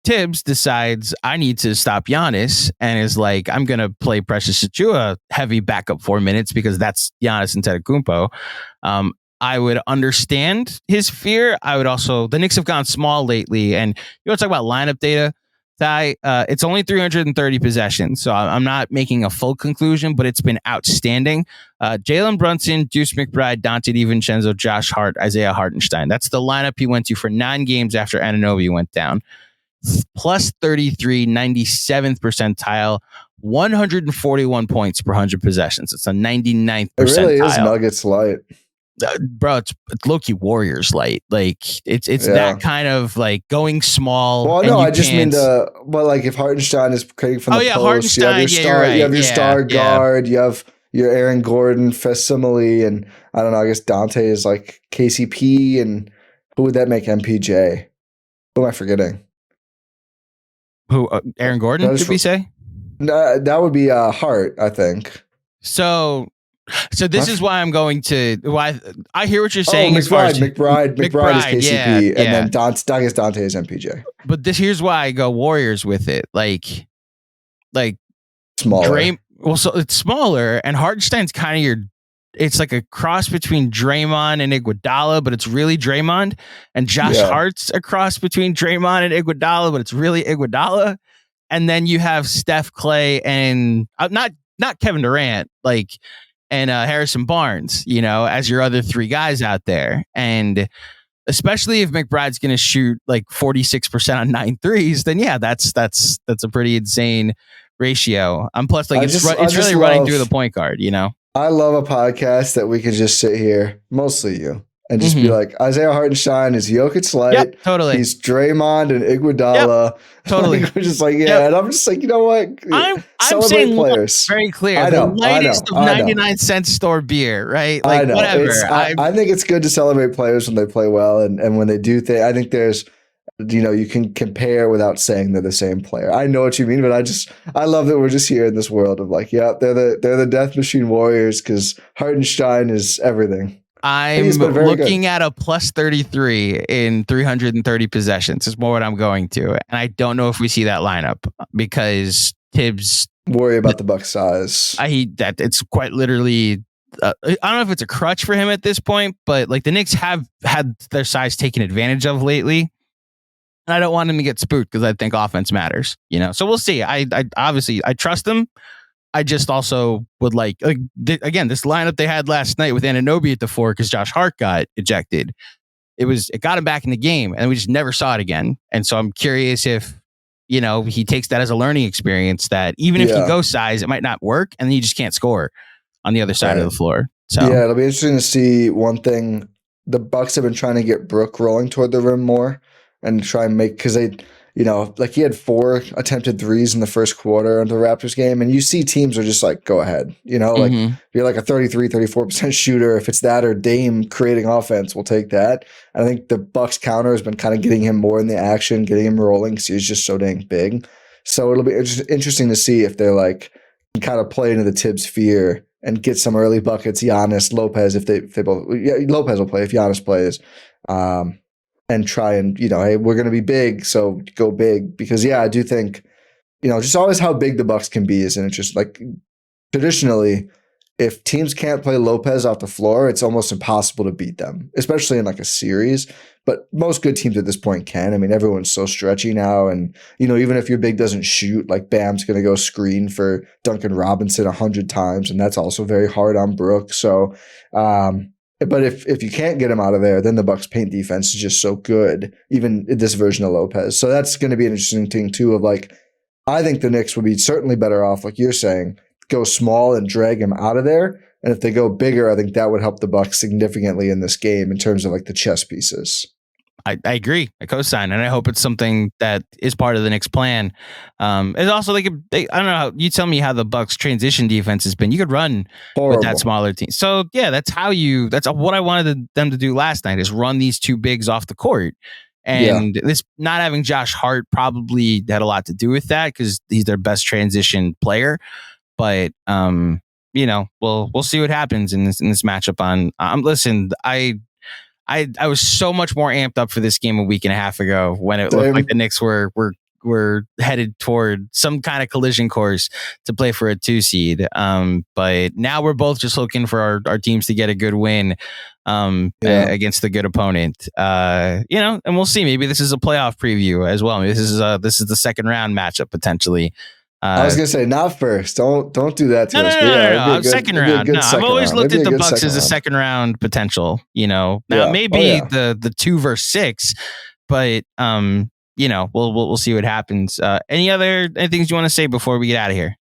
Tibbs decides I need to stop Giannis and is like, I'm going to play Precious Achiuwa heavy backup 4 minutes because that's Giannis Antetokounmpo, I would understand his fear. I would also, the Knicks have gone small lately, and you want to talk about lineup data, Ty, it's only 330 possessions, so I'm not making a full conclusion, but it's been outstanding. Jalen Brunson, Deuce McBride, Dante DiVincenzo, Josh Hart, Isaiah Hartenstein. That's the lineup he went to for 9 games after Anunoby went down. Plus 33, 97th percentile, 141 points per 100 possessions. It's a 99th percentile. It really is Nuggets light. Bro, it's low-key Warriors light. Like it's that kind of like going small. Well, no, I just mean like if Hartenstein is creating from the post, you have your star, you have your star guard, you have your Aaron Gordon, Facsimile, and I don't know. I guess Dante is like KCP, and who would that make MPJ? Who am I forgetting? Who Aaron Gordon? Did we say? No, that would be Hart, I think. So this is why I'm going to. Why I hear what you're saying. McBride is KCP, and then Dante is MPJ. But here's why I go Warriors with it. Like smaller. So it's smaller, and Hartenstein's kind of it's like a cross between Draymond and Iguodala, but it's really Draymond. And Josh Hart's a cross between Draymond and Iguodala, but it's really Iguodala. And then you have Steph, Clay, and not Kevin Durant, and Harrison Barnes, as your other 3 guys out there. And especially if McBride's going to shoot like 46% on 9 threes, then that's a pretty insane ratio. Plus, it's really running through the point guard, I love a podcast that we can just sit here, mostly you, and just be like, Isaiah Hartenstein is Jokic light. Yep, totally. He's Draymond and Iguodala. Yep, totally. We're just like, and I'm just like, you know what? I'm saying players. Very clear. The lightest of 99-cent store beer, right? I know. Whatever. I think it's good to celebrate players when they play well, and when they do things. I think there's, you can compare without saying they're the same player. I know what you mean, but I love that we're just here in this world of like, they're the Death Machine Warriors because Hartenstein is everything. I'm looking at a plus 33 in 330 possessions is more what I'm going to. And I don't know if we see that lineup because Tibbs worry about the Bucks size. That it's quite literally, I don't know if it's a crutch for him at this point, but like the Knicks have had their size taken advantage of lately. And I don't want him to get spooked because I think offense matters, So we'll see. I obviously trust him. I just also would again, this lineup they had last night with Anunoby at the 4 because Josh Hart got ejected. It got him back in the game, and we just never saw it again. And so I'm curious if he takes that as a learning experience that even if you go size, it might not work, and then you just can't score on the other side of the floor. So it'll be interesting to see. One thing, the Bucks have been trying to get Brook rolling toward the rim more. And try and make, because they, he had 4 attempted threes in the first quarter of the Raptors game. And you see teams are just like, go ahead. If you're like a 33, 34% shooter, if it's that or Dame creating offense, we'll take that. I think the Bucks counter has been kind of getting him more in the action, getting him rolling because he's just so dang big. So it'll be interesting to see if they're kind of play into the Tibbs fear and get some early buckets. Giannis, Lopez, if they both, Lopez will play if Giannis plays. And try and, hey, we're going to be big, so go big. Because, I do think, just always how big the Bucks can be is an interest. Traditionally, if teams can't play Lopez off the floor, it's almost impossible to beat them, especially in a series. But most good teams at this point can. I mean, everyone's so stretchy now. And, even if your big doesn't shoot, Bam's going to go screen for Duncan Robinson 100 times. And that's also very hard on Brook. So, but if you can't get him out of there, then the Bucks paint defense is just so good, even this version of Lopez. So that's going to be an interesting thing too of I think the Knicks would be certainly better off, like you're saying, go small and drag him out of there. And if they go bigger, I think that would help the Bucks significantly in this game in terms of the chess pieces. I agree. I co-sign, and I hope it's something that is part of the Knicks' plan. It's also I don't know. You tell me how the Bucks' transition defense has been. You could run with that smaller team. So yeah, that's what I wanted them to do last night is run these two bigs off the court. And this not having Josh Hart probably had a lot to do with that because he's their best transition player. But we'll see what happens in this matchup. Listen, I was so much more amped up for this game a week and a half ago when it looked like the Knicks were headed toward some kind of collision course to play for a 2 seed. But now we're both just looking for our teams to get a good win against the good opponent. And we'll see. Maybe this is a playoff preview as well. Maybe this is the second round matchup potentially. I was gonna say not first. Don't do that to us. No. Second round. No, I've always looked at the Bucks as a second round potential. Now maybe the 2 versus 6, but we'll see what happens. Any things you want to say before we get out of here?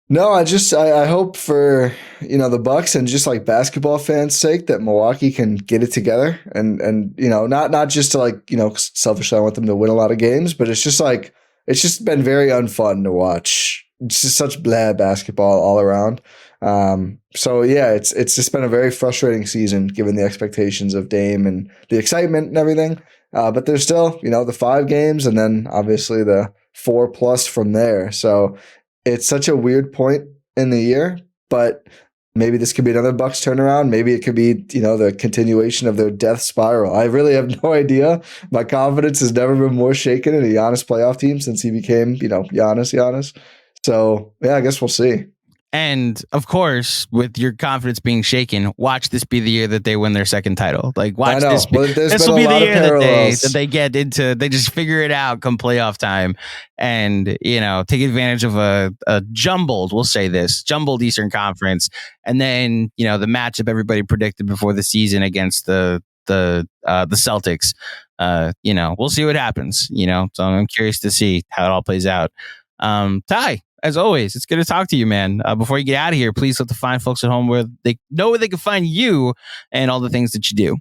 No, I hope for the Bucks and just like basketball fans' sake that Milwaukee can get it together and not just to selfishly I want them to win a lot of games, but it's just been very unfun to watch. It's just such blah basketball all around. So yeah, it's just been a very frustrating season given the expectations of Dame and the excitement and everything. But there's still, the 5 games and then obviously the 4+ from there. So it's such a weird point in the year, but maybe this could be another Bucks turnaround. Maybe it could be, the continuation of their death spiral. I really have no idea. My confidence has never been more shaken in a Giannis playoff team since he became, Giannis. So, yeah, I guess we'll see. And of course, with your confidence being shaken, watch this be the year that they win their second title. Watch this. This will be the year that they get into. They just figure it out come playoff time, and take advantage of a jumbled. We'll say this jumbled Eastern Conference, and then the matchup everybody predicted before the season against the Celtics. We'll see what happens. So I'm curious to see how it all plays out. Ty, as always, it's good to talk to you, man. Before you get out of here, please let the fine folks at home where they can find you and all the things that you do.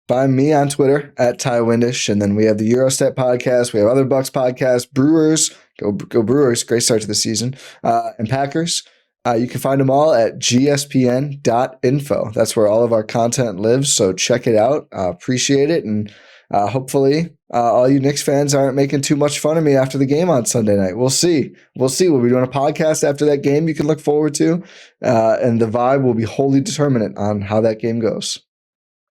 Find me on Twitter at Ti Windisch, and then we have the Eurostep podcast. We have other Bucks podcasts, Brewers, go Brewers, great start to the season, and Packers. You can find them all at gspn.info. That's where all of our content lives, so check it out. Appreciate it, and hopefully all you Knicks fans aren't making too much fun of me after the game on Sunday night. We'll see. We'll be doing a podcast after that game you can look forward to, and the vibe will be wholly determinant on how that game goes.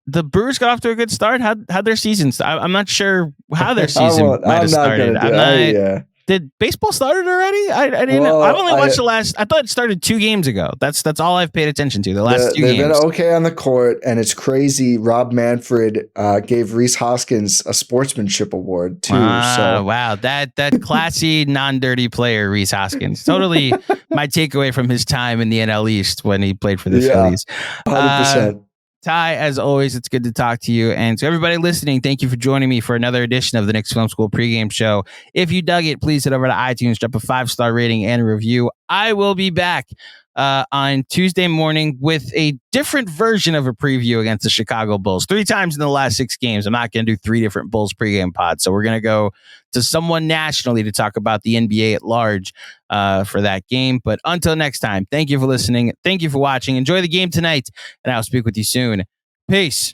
The Brewers got off to a good start. How'd their season start? I'm not sure how their season might have started. Did baseball started already? I didn't know. I've only watched the last. I thought it started 2 games ago. That's all I've paid attention to. The last 2 games. They've been okay on the court, and it's crazy. Rob Manfred gave Rhys Hoskins a sportsmanship award too. Wow, that classy, non-dirty player, Rhys Hoskins. Totally my takeaway from his time in the NL East when he played for the Phillies. 100%. Ty, as always, it's good to talk to you. And to everybody listening, thank you for joining me for another edition of the Knicks Film School pregame show. If you dug it, please head over to iTunes, drop a 5-star rating and a review. I will be back on Tuesday morning with a different version of a preview against the Chicago Bulls. 3 times in the last 6 games. I'm not going to do 3 different Bulls pregame pods. So we're going to go to someone nationally to talk about the NBA at large for that game. But until next time, thank you for listening. Thank you for watching. Enjoy the game tonight, and I'll speak with you soon. Peace.